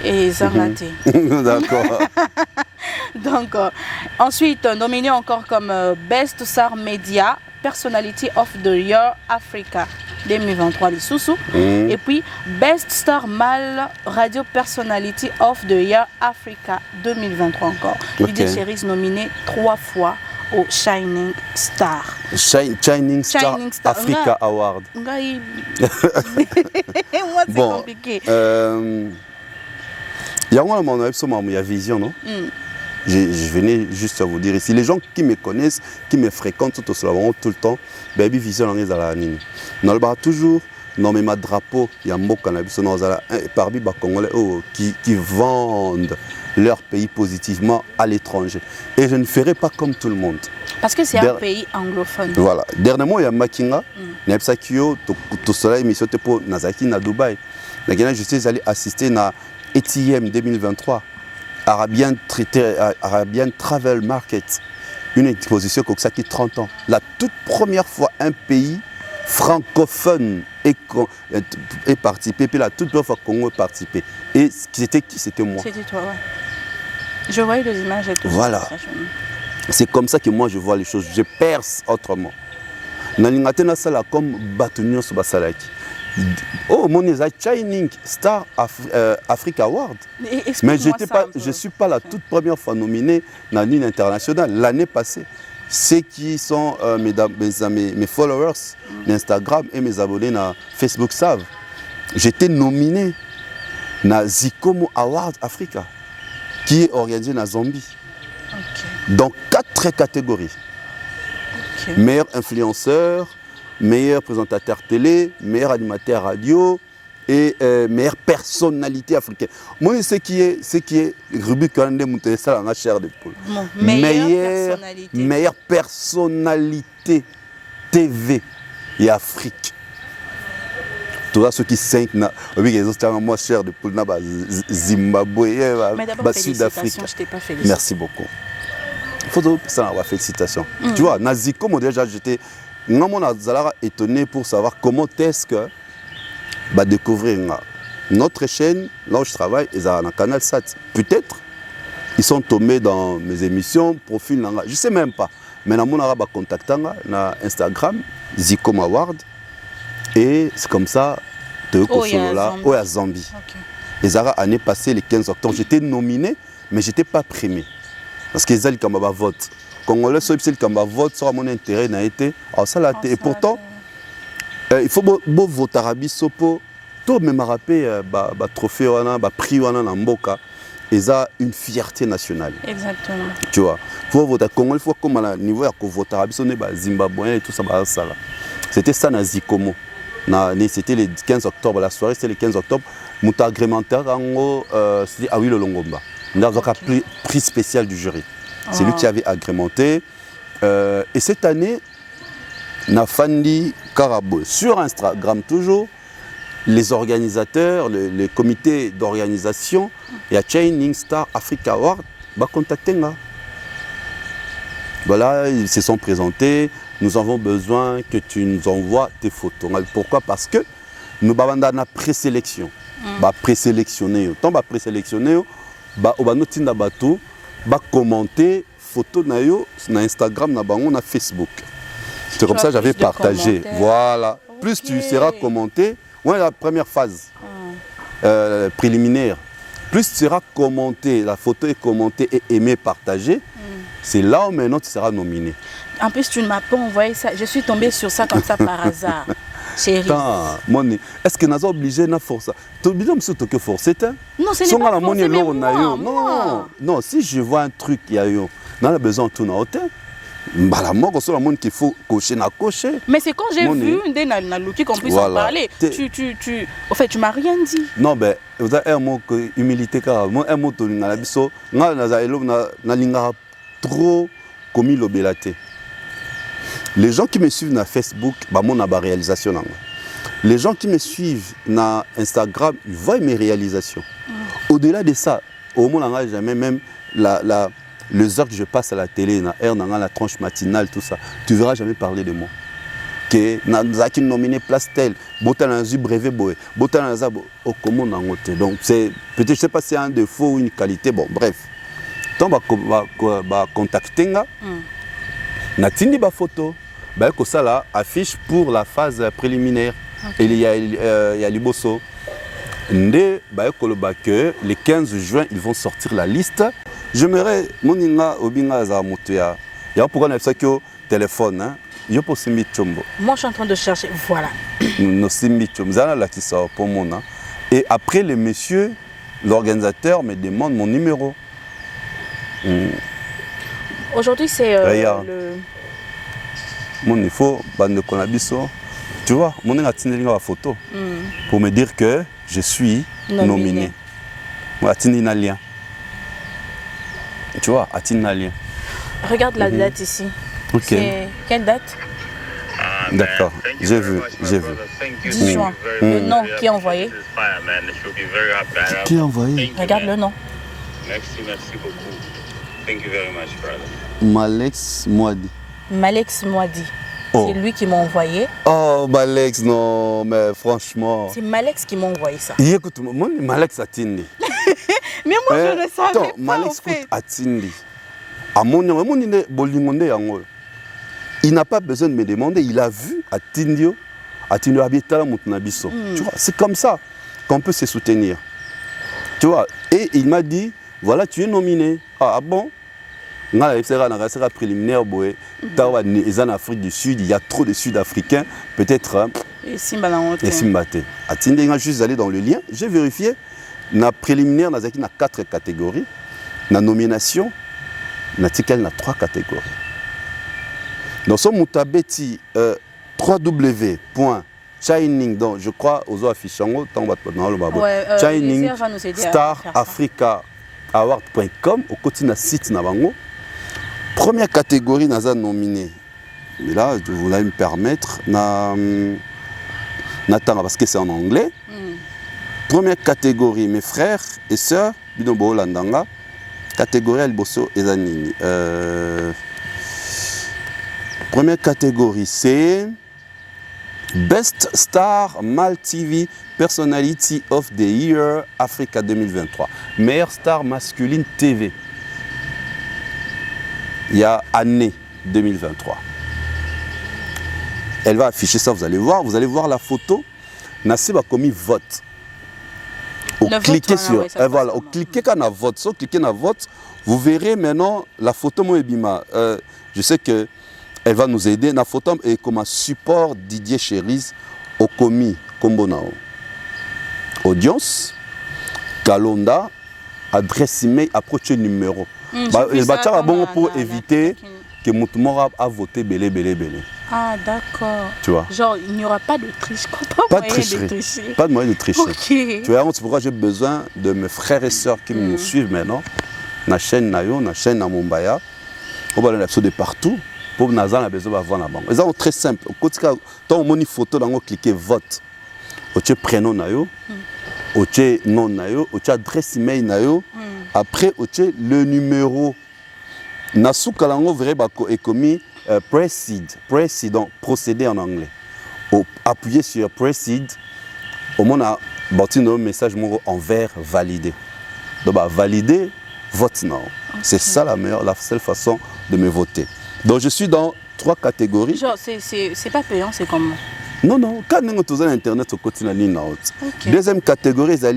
et Zarlaté. D'accord. Donc, ensuite, nominé encore comme Best Star Media, Personality of the Year Africa 2023, les sous-sous. Et puis, Best Star Mal Radio Personality of the Year Africa 2023 encore. Didier Cherise nominé 3 fois au Shining Star. Shining Star Africa Award. Moi, c'est compliqué. Il y a une vision, non? Je venais juste à vous dire ici, les gens qui me connaissent, qui me fréquentent tout le temps, baby vision est à la nini. Nous avons toujours nommé ma drapeau, il y a un mot parmi les Congolais qui vendent leur pays positivement à l'étranger. Et je ne ferai pas comme tout le monde. Parce que c'est un pays anglophone. Voilà. Dernièrement, il y a Makinga, il y a tout cela émission pour Nazaki na Dubaï. Je suis allé assister à ETM 2023. Arabian Travel Market, une exposition comme ça qui a 30 ans. La toute première fois, un pays francophone est participé, puis la toute première fois Congo est participé. Et c'était qui? C'était moi. C'était toi, ouais. Je voyais les images et tout. Voilà. C'est comme ça que moi je vois les choses. Je perce autrement. Nalingatena sala comme Batunyo Sobasalaki. Oh, mon Shining Star Africa Award. Mais je ne suis pas la toute première fois nominée dans l'une internationale. L'année passée, ceux qui sont mes followers d'Instagram et mes abonnés dans Facebook savent. J'étais nominé dans Zikomo Award Africa, qui est organisé dans Zambie. Dans 4 catégories. Meilleur influenceur, meilleur présentateur télé, meilleur animateur radio et meilleure personnalité africaine. Moi, ce qui est Ruby Kande Moutessa la chair de poule. Meilleure personnalité TV et Afrique. Tout ça, ceux qui 5 oui, ils ont moi chair de poule Zimbabwe, Sud-Afrique. Je t'ai pas félicité. Merci beaucoup. Il faut ça avoir félicitations. Tu vois, Naziko, moi déjà j'étais étonné pour savoir comment est-ce que découvrir notre chaîne, là où je travaille, ils ont un canal SAT. Peut-être ils sont tombés dans mes émissions, profil, je ne sais même pas. Mais je suis contacté sur Instagram, Zikom Award, et c'est comme ça que je à Zambie. Ils ont l'année passée, le 15 octobre, j'étais nominé, mais je n'étais pas primé. Parce qu'ils ont le vote. Congolais, ceux qui ont vote sur mon intérêt n'a été. Et pourtant, il faut voter à Bissopo. Tout me rappelle trophée, prix en Mboka. Ils ont une fierté nationale. Exactement. Tu vois, il faut voter Congolais, il faut comme à niveau de voter à Bissopo, Zimbabwe et tout ça. C'était ça dans Zikomo. C'était le 15 octobre, la soirée c'était le 15 octobre. Mon agrémentaire, c'était Awi Lolongomba. Nous avons un prix spécial du jury. C'est lui qui avait agrémenté. Et cette année, Nafandi Karabo, sur Instagram toujours, les organisateurs, le comité d'organisation, il y a Shining Star Africa Award, contacté. Voilà, ils se sont présentés. Nous avons besoin que tu nous envoies tes photos. Pourquoi? Parce que nous avons une présélection. Présélectionné. Tant présélectionné, ba obanotinda bato ba commenter photo na yo na Instagram na bango na Facebook. C'est comme ça que j'avais partagé. Voilà. Okay. Plus tu seras commenté, ouais, la première phase préliminaire. Plus tu seras commenté, la photo est commentée et aimée, partagée, c'est là où maintenant tu seras nominé. En plus, tu ne m'as pas envoyé ça. Je suis tombée sur ça comme ça par hasard. Chérie. Est-ce que nous sommes obligés de forcer? Tu es obligé de forcer? Non, ce n'est pas forcé, mais moi. Non, si je vois un truc, il y a besoin de tout dans l'hôtel. La mort, c'est le monde qu'il faut cocher, cocher. Mais c'est quand j'ai vu qu'on puisse en parler. Au fait, tu m'as rien dit. Non, ben, vous avez un mot que humilité, un mot trop commis l'obélité. Les gens qui me suivent sur Facebook, mon réalisation. Les gens qui me suivent sur Instagram, ils voient mes réalisations. Au-delà de ça, au moins, jamais même les heures que je passe à la télé, la tranche matinale, tout ça, tu ne verras jamais parler de moi. Que nous nominé place telle, botal un brevet boy, botal un zabo, au commun donc c'est peut-être je sais pas si c'est un défaut ou une qualité, bon bref. Tant va contacter nga, na tindi ba photo, ba ko ça là affiche pour la phase préliminaire. Okay. Et il y a Liboso. Ndé ba ko que le 15 juin ils vont sortir la liste. J'aimerais moninga obinga za motoya. Ya pourquoi na ça que téléphone hein. Yo po simbi chombo. Moi je suis en train de chercher voilà. No simbi chombo za la qui sort pour mona. Et après le monsieur l'organisateur me demande mon numéro. Aujourd'hui c'est le mon il faut bande konabiso. Tu vois, mon a tindi la photo pour me dire que je suis nominé. Moi tindi na lien. Tu vois, Atinalien. Regarde la date ici. Ok. C'est quelle date? D'accord, j'ai vu. 10 juin. Le nom qui est envoyé. Qui est envoyé? Regarde le nom. Merci beaucoup. Thank you very much, brother. Malex Moadi. Malex Moadi. Oh. C'est lui qui m'a envoyé. Oh, Malex, non, mais franchement. C'est Malex qui m'a envoyé ça. Écoute, moi, Malex Atindi. Mais moi, je ne savais pas, Malex en fait. Atindi. Il n'a pas besoin de me demander, il a vu Atindio. Atindio habita Moutunabiso. Tu vois, c'est comme ça qu'on peut se soutenir. Tu vois, et il m'a dit, voilà, tu es nominé. Ah bon? Dans la préliminaire, en Afrique du Sud, il y a trop de Sud-Africains, peut-être. Et Simbate. Atindi, je suis allé dans le lien, j'ai vérifié. Dans la préliminaire, il y a 4 catégories. Dans la nomination, il y a 3 catégories. Dans son Moutabeti, www.shining, donc je crois aux affichants, Shining Star Africa Award.com, au quotidien site Nabango. Première catégorie, nous avons nominé. Mais là, je voulais me permettre, parce que c'est en anglais. Première catégorie, mes frères et sœurs, Bidombo Landanga. Catégorie Elboso et Zanini. Première catégorie, c'est Best Star Mal TV Personality of the Year Africa 2023. Meilleure star masculine TV. Il y a année 2023. Elle va afficher ça, vous allez voir la photo. Nassib a commis vote. Cliquez sur, voilà, cliquez quand on vote. So, cliquez dans vote, vous verrez maintenant la photo Moebima. Je sais que elle va nous aider. La photo est comme un support Didier Chéris au commis Kombonao. Audience, Kalonda, adresse email, approche numéro. Il va bon pour éviter que Moutoumora a voté belé. Ah d'accord. Tu vois. Genre il n'y aura pas de triche. Pas de tricherie. Pas de moyen de tricher. Okay. Tu vois, c'est pourquoi j'ai besoin de mes frères et sœurs qui nous suivent maintenant. La chaîne Nayo, la chaîne à Mumbaya. On va aller de partout. Pour Nazan, on a besoin de voir la banque. C'est très simple. Quand on a une photo, on clique vote. On a prénom Nayo, on a nom Nayo, on a adresse email Nayo. Après, on a le numéro. Nassou Kalango vrai est commis proceed, donc procéder en anglais. Appuyez sur proceed, au moins on a bâti nos messages en vert validé. Donc, valider, vote non. Okay. C'est ça la seule façon de me voter. Donc, je suis dans 3 catégories. Genre, c'est pas payant, c'est comment? Non. Quand on est sur Internet, on continue à ligne. Deuxième catégorie, c'est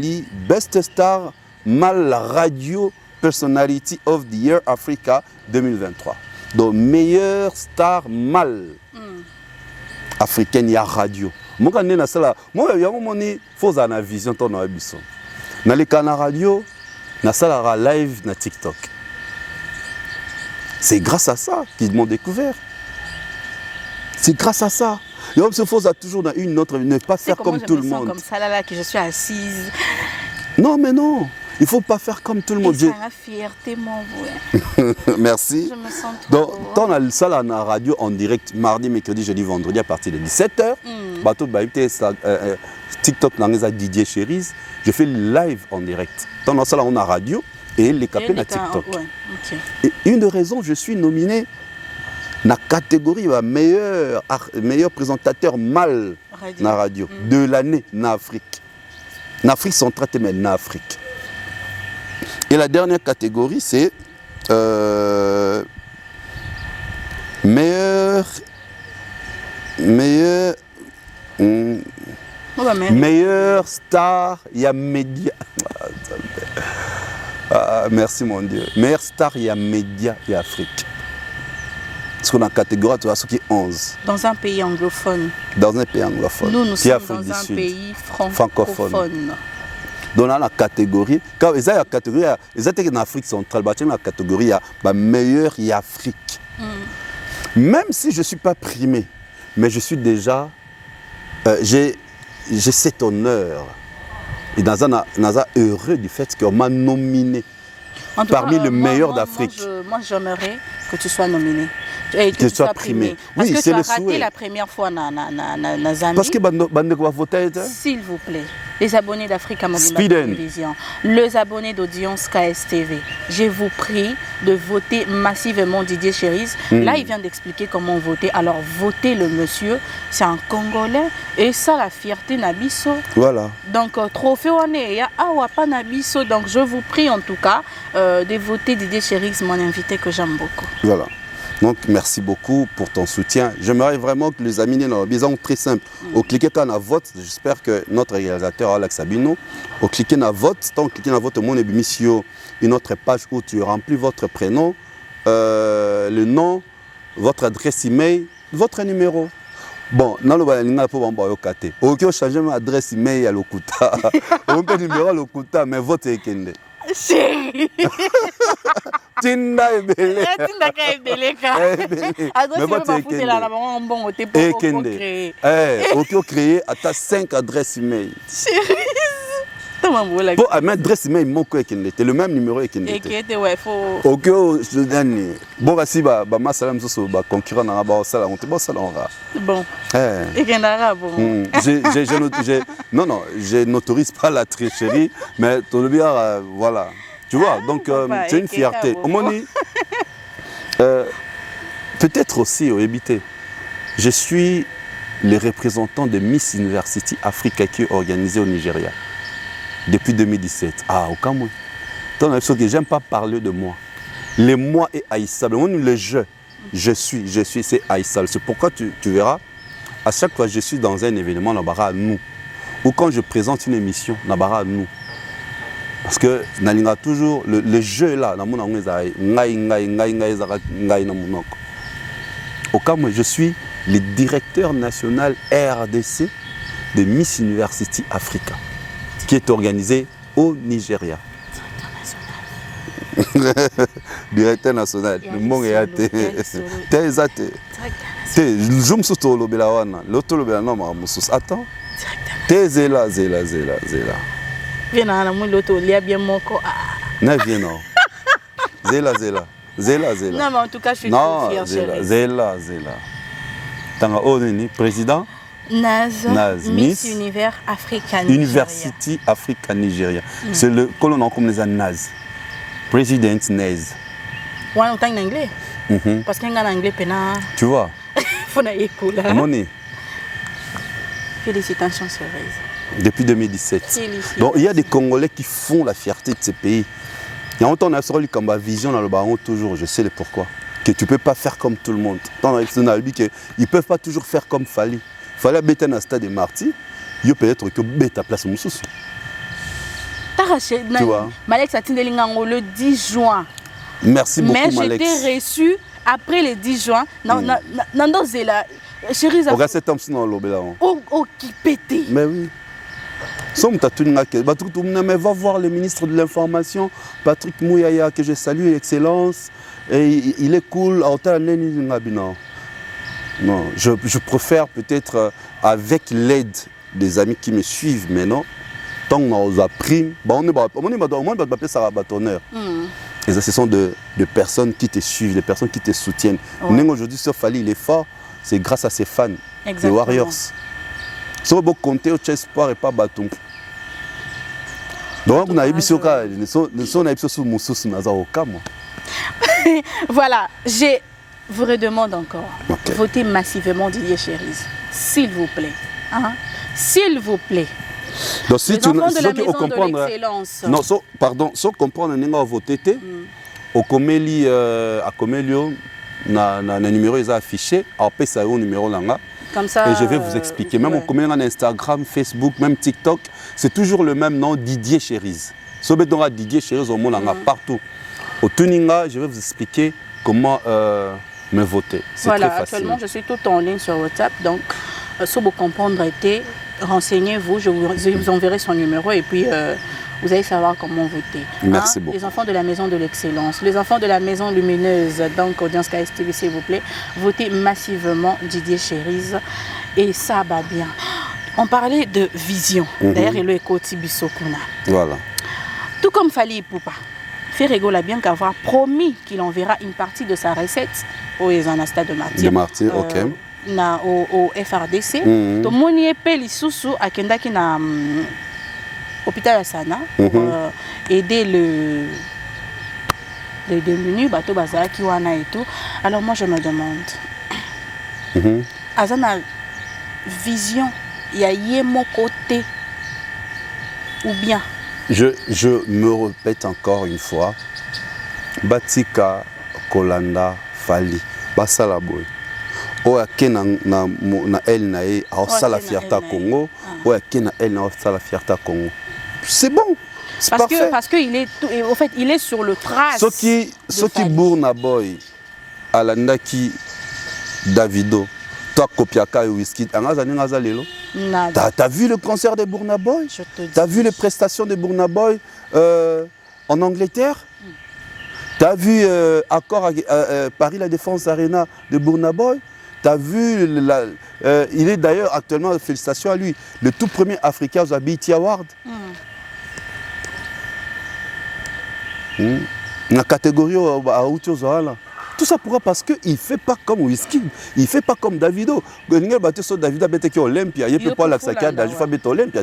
Best Star Mal Radio Personality of the Year Africa 2023. Donc, meilleure star mal africaine, il y a radio. Moi, quand je suis là, il faut avoir une vision de la vision. Dans les canaux radio, je suis live sur TikTok. C'est grâce à ça qu'ils m'ont découvert. C'est grâce à ça. Il faut toujours dans une autre, ne pas faire comme tout le monde. Comme ça, là, que je suis assise. Non, mais non. Il ne faut pas faire comme tout le monde. C'est la fierté, mon Merci. Je me sens trop... Donc, dans la salle à la radio en direct, mardi, mercredi, jeudi, vendredi, à partir de 17h, TikTok, Didier Cherise, je fais live en direct. Dans la salle, on a radio et les capés à TikTok. Ouais, okay. Et une des raisons, je suis nominé dans la catégorie meilleur présentateur mal dans la radio de l'année en Afrique. En Afrique centrale, mais en Afrique. Et la dernière catégorie, c'est meilleur star, il y a média. Merci mon Dieu. Meilleur star, il y a média et Afrique. Parce qu'on a une catégorie, tu vois, ce qui est 11. Dans un pays anglophone. Dans un pays anglophone. Nous sommes dans un pays francophone. Dans la catégorie, quand ils ont la catégorie, ils étaient en Afrique centrale, la catégorie meilleur et Afrique. Même si je ne suis pas primé, mais je suis déjà, j'ai cet honneur. Et dans un heureux du fait qu'on m'a nominé parmi les meilleurs d'Afrique. Moi, j'aimerais que tu sois nominé. Et que tu sois primé. Parce que tu as raté la première fois dans Zambie. Parce que va voter. S'il vous plaît, les abonnés d'Africa Mobile Télévision, les abonnés d'audience KSTV, je vous prie de voter massivement Didier Cherise. Là, il vient d'expliquer comment voter. Alors, votez le monsieur, c'est un Congolais. Et ça, la fierté Nabiso. Voilà. Donc, trophée, on est à Awapa Nabiso. Donc, je vous prie en tout cas de voter Didier Cherise, mon invité que j'aime beaucoup. Voilà. Donc, merci beaucoup pour ton soutien. J'aimerais vraiment que les amis n'aient pas besoin très simple. Au cliquer dans la vote, j'espère que notre réalisateur Alex Sabino, au cliquer dans la vote, tant que cliquer dans la vote, mon émission, une autre page où tu remplis votre prénom, le nom, votre adresse email, votre numéro. Bon, dans le balai, pour m'embarquer. Ok, changer ma adresse email à l'Okuta. On peut numéro à l'Okuta, mais vote est kende. Chérie. Tinda ebele. Tinda ka ebele ka. Adresse email pas foutre là là bon t'es pas créer. OK créer à ta 5 adresses email. Chérie. Pour mettre adresse email mon ko ekende, le même numéro ekende. Ekete ouais faut. OK je donne. Bon si ba masalam so ba concurrent na ba sala on te ba sala on va. Bon. Ekendara bon. Non, je n'autorise pas la tricherie, mais ton bien, voilà. Tu vois, donc c'est une fierté. Peut-être aussi au Ebité, je suis le représentant de Miss University Africa qui est organisée au Nigeria depuis 2017. Ah, au Cameroun. Donc, ce que j'aime pas parler de moi. Les moi et Aïssal. Le je suis, c'est Aïssal. C'est pourquoi tu verras, à chaque fois que je suis dans un événement, là-bas à nous. Ou quand je présente une émission, là-bas à nous. Parce que Nalinga toujours, le jeu là, au cas où je suis le directeur national RDC de Miss University Africa, qui est organisé au Nigeria. Directeur national. Le monde est athée. T'es athée. Je me suis dit, attends. T'es zéla. Viens à la moto, il y a bien mon corps. Non, viens non. Zéla. Non, mais en tout cas, je suis trop fière, chérie. Zéla. T'as un président Naz, Miss Univers Africa Nigeria. University Africa Nigeria. C'est le colon comme les Naz. Président Naz. Ouais, on t'en anglais. Parce qu'en anglais, tu vois. Faut n'aller cool. Moni. Félicitations, Cerise. Depuis 2017. Félicitations. Donc il y a des Congolais qui font la fierté de ces pays. Il y a longtemps on a sorti comme ma vision dans le baron toujours, je sais le pourquoi. Que tu ne peux pas faire comme tout le monde. Dans la ils ne peuvent pas toujours faire comme Fali. Fali a bêté dans le stade de Marty, il peut être que bête à place Moussous. Tu vois. Malex a le 10 juin. Merci beaucoup, Malex. Mais j'étais reçu après le 10 juin. Nando Zela, chérie, regarde cet homme sinon l'obéla. Oh, qui pétait. Mais oui. Mais va voir le ministre de l'Information, Patrick Mouyaya, que je salue, excellence. Et il est cool. Non, je préfère peut-être avec l'aide des amis qui me suivent maintenant. Tant qu'on a appris, on est ça bâtonneur. Et ça, ce sont de personnes qui te suivent, des personnes qui te soutiennent. Ouais. Aujourd'hui, ce Fali, il est fort, c'est grâce à ses fans, les Warriors. Si on compter au Chespoir et pas bâton. Donc, on a eu ce cas, on a eu ce Moussous Nazar. Voilà, je vous redemande encore. Okay. Votez massivement Didier Chérise, s'il vous plaît. Hein? S'il vous plaît. Donc, si les enfants de la maison de l'excellence. Non, pardon, si on comprend, on a voté, au Coméli, à Comélio, le numéro est affiché, après ça, au numéro là. Comme ça, et je vais vous expliquer. Même au Coméli, on a Instagram, Facebook, même TikTok, c'est toujours le même nom, Didier Chérise. Si on a Didier Chérise, au monde, partout. Au Tuninga, je vais vous expliquer comment me voter. C'est voilà, très facile. Actuellement, je suis tout en ligne sur WhatsApp, donc si vous comprendre, renseignez-vous, je vous enverrai son numéro et puis vous allez savoir comment voter. Merci beaucoup. Les enfants de la maison de l'excellence, les enfants de la maison lumineuse, donc audience KSTV, s'il vous plaît, votez massivement Didier Chérise et ça va bien. On parlait de vision, d'ailleurs, il est côté Bissokuna. Voilà. Tout comme Fali Poupa, Ferrego l'a bien qu'avoir promis qu'il enverra une partie de sa recette aux Stade de Martyr. De Martyr, ok. Au FRDC. Donc, mon épée, sous à Kendaki na hôpital Asana pour aider les démunis, bateau bazar qui wana et tout. Alors moi je me demande, Azana vision, il y a mon côté ou bien? Je me répète encore une fois, Batika Kolanda Fali, Basalaboy. Oya na elle na e a la fierté Congo, oya na elle na la fierté Congo. C'est bon. Parce que il est en fait il est sur le trace. Ce qui bourna boy alanda qui Davido, toi Kopiaka et Whisky, t'as vu le concert de Burna Boy? T'as vu les prestations de Burna Boy en Angleterre? T'as vu Accord à Paris La Défense Arena de Burna Boy? T'as vu, il est d'ailleurs actuellement, félicitations à lui, le tout premier Africain aux BET Awards. La catégorie à Outiozoala. Tout ça pourquoi? Parce qu'il ne fait pas comme Whisky, il ne fait pas comme Davido. Davido a été Olympia, il ne peut pas l'accepter d'Alphabet Olympia.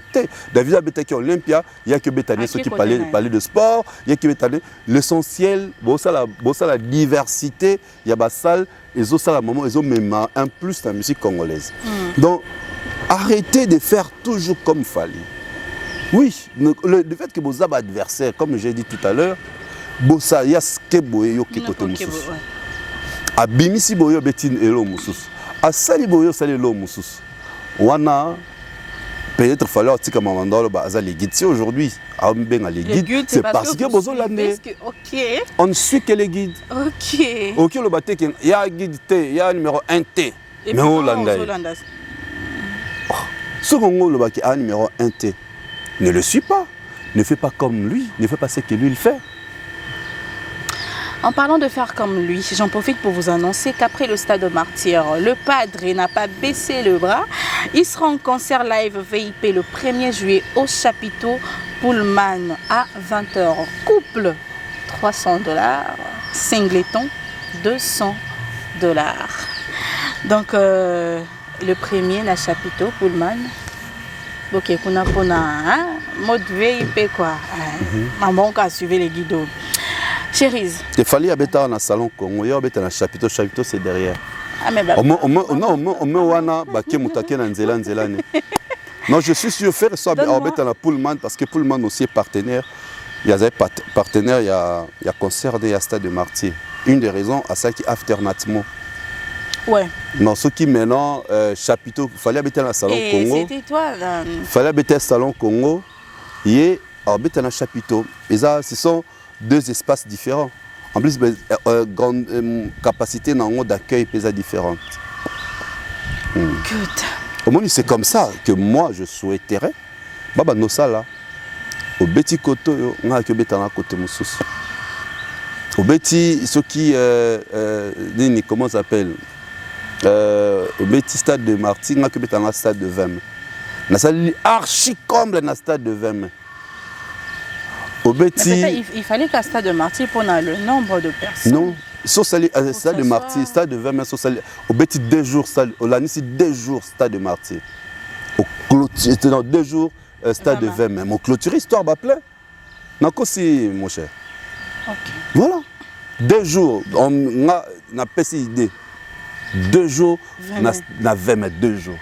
Davido a été Olympia, il n'y a que Bétanier ceux qui parlaient de sport, il y a que Bétanier. L'essentiel, c'est la diversité, il y a la salle, et ça, ils ont même un plus dans la musique congolaise. Donc, arrêtez de faire toujours comme Fali. Oui, le fait que vous avez un adversaire, comme j'ai dit tout à l'heure, Bossa, il y a ce que vous avez côté Moussous. Abimisi boyo betin elo Moussous. Asali boyo sali elo Moussous. Wana peut-être falloir que maman dans les guides. Si aujourd'hui, les guides, c'est parce que vous avez on ne suit que les guides. Ok, le bateau, il y a un guide T, il y a un numéro 1T. Mais Hollandais. Ce Congo, le bateau a un numéro 1T. Ne le suis pas. Ne fais pas comme lui. Ne fais pas ce que lui il fait. En parlant de faire comme lui, j'en profite pour vous annoncer qu'après le Stade de Martyr, le Padre n'a pas baissé le bras. Il sera en concert live VIP le 1er juillet au chapiteau Pullman à 20h. Couple, $300. Singleton, $200. Donc, le premier, na chapiteau Pullman. Ok, on a mode VIP quoi. Maman qui a suivi les guides. Chérise. Il fallait habiter dans le salon Congo, il y a habiter dans le chapiteau c'est derrière. On me wana baké moutaké na nzela nzela ne. Non, je suis sûr faire ça à Pullman parce que Pullman aussi est partenaire. Il y a des partenaires, il y a concert de Stade de Martyr. Une des raisons à ça qui alternativement. Ouais. Non, ce qui maintenant chapiteau, il fallait habiter dans le salon Congo. C'était toi là. Il fallait habiter dans le salon Congo et habiter dans le chapiteau. Et ça, ce sont deux espaces différents. En plus, grande capacité d'accueil différente. Good. Au moins, c'est comme ça que moi je souhaiterais. Baba no sala. Au petit côté, on a que betana côté moussous. Au petit, ce qui, comment ça s'appelle? Au petit stade de Marty, on a que betana stade de Vem. On a sali archi comble dans stade de Vem. Au petit. Il fallait qu'à stade de Marty pour le nombre de personnes. Non. Stade de Marty, stade de Vem, au petit 2 jours, au Lanissi 2 jours stade de Marty. Au clôture, dans 2 jours. Stade de Vem, mon clôture, histoire va plein. Non, aussi, mon cher. Ok. Voilà. 2 jours, on a pas cette idée. 2 jours, on a Vem, 2 jours.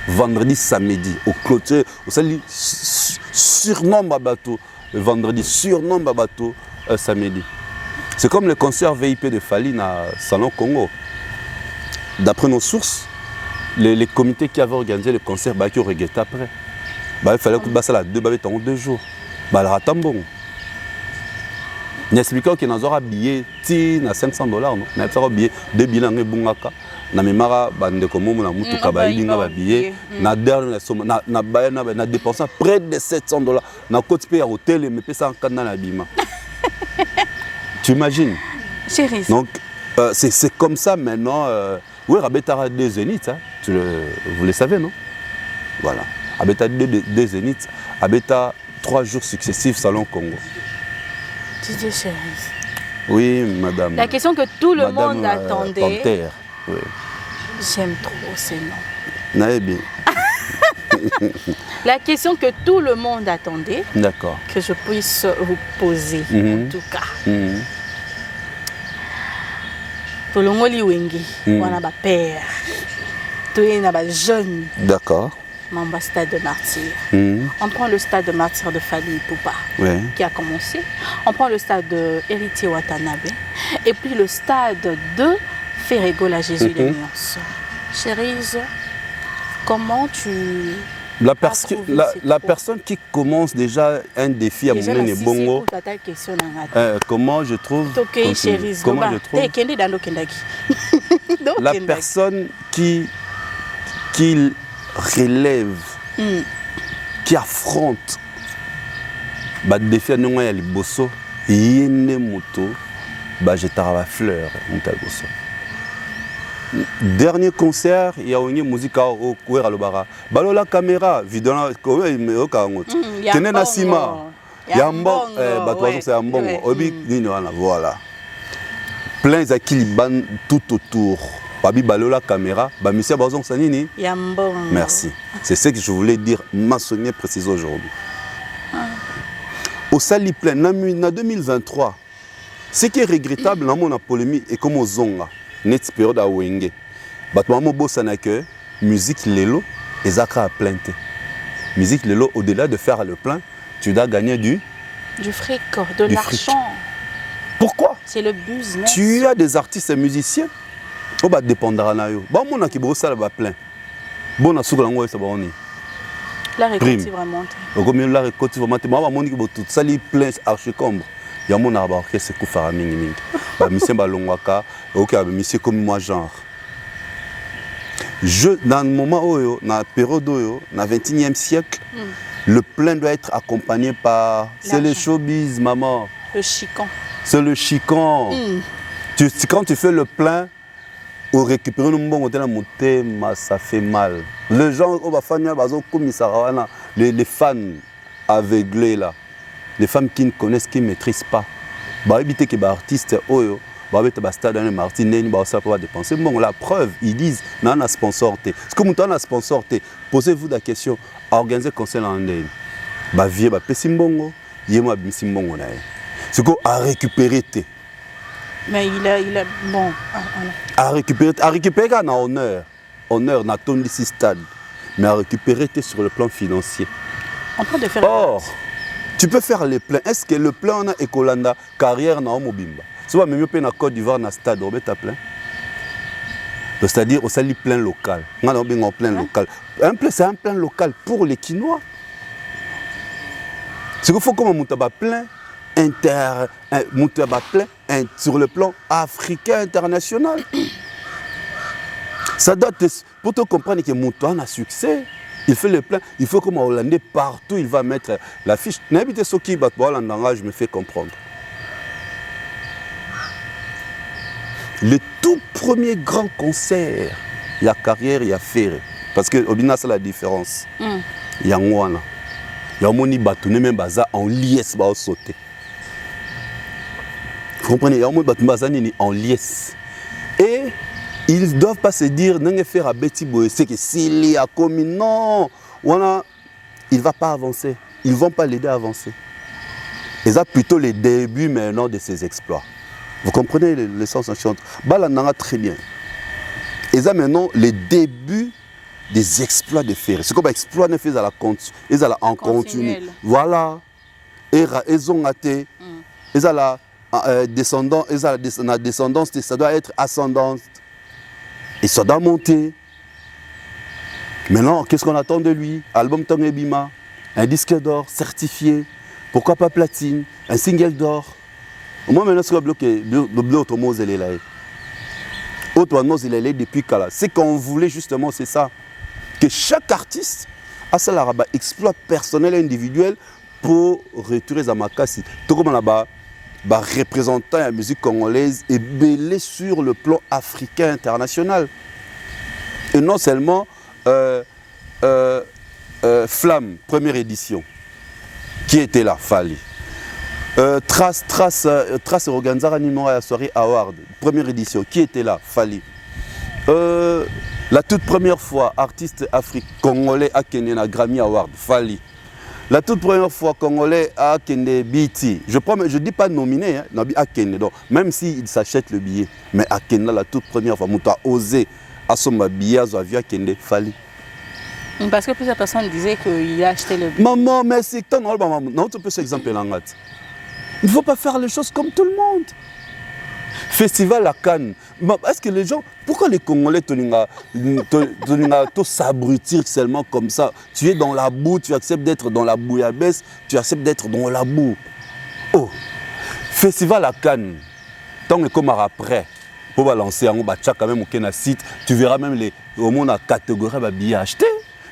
Vendredi, samedi, au clôture, au sali, surnombre à bateau. Le vendredi, surnombre à bateau, samedi. C'est comme le concert VIP de Fali à Salon Congo. D'après nos sources, les comités qui avaient organisé le concert, qui ont regretté après. Il fallait que ça la 2 jours. Il y a un bon. Il explique qu'il y a un billet à $500. Il y a un billet, 2 billets dans Bungaka. Na memara bande comme na mutu kabaili na billet na dernière somme na dépensé près de $700 na côté payer hôtel mais pesa en canne na bima. Tu imagines? Chérie. Donc c'est comme ça maintenant oui Rabetara des Zénith hein? Vous le savez non? Voilà. Abeta des Zénith, Abeta 3 jours successifs Salon Congo. Didier Chérie. Oui, madame. La question que tout le monde attendait. Panthère, oui. J'aime trop ces noms. Naïe bien. La question que tout le monde attendait. D'accord. Que je puisse vous poser, en tout cas. Tolongoli Wengi, on a père. On a jeune. D'accord. Mamba Stade de Martyr. On prend le stade de Martyr de Fali Poupa qui a commencé. On prend le stade de Héritier Watanabe. Et puis le stade de Ferregola Jésus de Nyons. Chérise, comment tu... La personne qui commence déjà un défi à mon nez bongo, comment je trouve... Comment je trouve... La personne qui relève, qui affronte le défi à nous, il y a les bosso, il y a des motos, je la fleur. Dernier concert, il y a une musique au Kouera Lobara. Balo la caméra, vidéo, il y a un Sima. Il y a un bon, c'est un bon. Voilà. Plein de qui tout autour. Babi balo la caméra, monsieur Bazon Sanini. Merci. C'est ce que je voulais dire, mentionner précisément aujourd'hui. Au Sali plein, en 2023, ce qui est regrettable dans mon polémique et comme aux Zonga, net période à Wenge. Batouamo bossana que musique lelo et zakra à plainte. Musique lelo, au-delà de faire le plein, tu dois gagner du fric, de l'argent. Pourquoi? C'est le business. Tu as des artistes et musiciens. On va dépendre de eux. Bon, mon qui bosse là plein. Bon, à ce que l'on ça va on. La récolte va monter. Comme la récolte va monter. Moi, mon qui bosse tout ça les plein archicombre. Il y a mon arbre qui se coupe à mingi mingi. Bah monsieur balongwaka, OK, monsieur comme moi genre. Dans le moment où dans la période où dans le 21e siècle, le plein doit être accompagné par c'est le showbiz maman. Le chicon. C'est le chicon. Quand tu fais le plein, au récupérer le bon côté ça fait mal. Les gens on va faire les fans aveuglés là. Les femmes qui ne connaissent, qui ne maîtrisent pas. Bah éviter que les artistes oyo bah être stade dans Martin ne bah ça pas dépenser. Bon la preuve, ils disent non a sponsoré. Ce que nous on a sponsoré. Posez-vous la question, organiser concert en ligne. Bah vieux bah pesimbongo, yema bisimbongo na. Ce qu'on a récupéré té. Mais il a bon à récupérer en honneur na ton ici stade. mais à récupérer sur le plan financier. En train de faire. Or, tu peux faire les pleins. Est-ce que le plein on a Ekolanda carrière na Mobimba? Si on même na Côte d'Ivoire na stade, on met ta plein. C'est-à-dire au sali plein local. On a un plein local. Un plein, c'est un plein local pour les Quinois. C'est qu'il faut comme un plein sur le plan africain international. Ça doit pour te comprendre que Moutouan a succès. Il fait le plein. Il faut comme Hollandais partout, il va mettre l'affiche. N'habitez ce qui bat je me fais comprendre. Le tout premier grand concert, il y a carrière, il y a ferré. Parce que Obina, c'est la différence. Il y a Mouana. Il y a Moni Batouné, même Baza en liesse, va sauter. Vous comprenez? Il y a Moni Batouné en liesse. Et ils ne doivent pas se dire, non, faire à Betty Boy, c'est que s'il y a comme non, voilà, il ne va pas avancer. Ils ne vont pas l'aider à avancer. Et ça, plutôt les débuts maintenant de ses exploits. Vous comprenez l'essence en chante? Balananga très bien. Et ça maintenant, les débuts des exploits de Ferré. C'est comme exploit ne fait à la compte, ils allaient en continu. Voilà. Et ils ont été, ils allaient descendants, ils allaient la descendance, ça doit être ascendance. Et ça doit monter. Maintenant, qu'est-ce qu'on attend de lui? Album Tong Ebima, un disque d'or certifié, pourquoi pas platine, un single d'or. Moi maintenant, c'est bloqué, l'autre mot, il est là. Autre mot, il est là depuis Kala. Ce qu'on voulait justement, c'est ça. Que chaque artiste a ça là-bas, exploit personnel et individuel pour retirer à Makassi. Tout comme là-bas, représentant la musique congolaise est belé sur le plan africain international. Et non seulement Flamme, première édition, qui était là, Fali. Trace Roganzara numéro à la soirée Award, première édition, qui était là, Fali. La toute première fois, artiste congolais à Kenya Grammy Award, Fali. La toute première fois, Congolais à Kenya BT. Je ne dis pas nominé, hein, à Kenya. Donc, même s'il s'achète le billet, mais à Kenya, la toute première fois, Mouta a osé à son billet à Kenya, Fali. Parce que plusieurs personnes disaient qu'il a acheté le billet. Maman, mais c'est tant non, tu peux cet exemple là. Il ne faut pas faire les choses comme tout le monde. Festival à Cannes. Est-ce que les gens, pourquoi les Congolais s'abrutir seulement comme ça? Tu es dans la boue, tu acceptes d'être dans la bouillabaisse, tu acceptes d'être dans la boue. Oh, Festival à Cannes. Tant que comme après, pour lancer un quand même au site, tu verras même au monde la catégorie de billets achetés.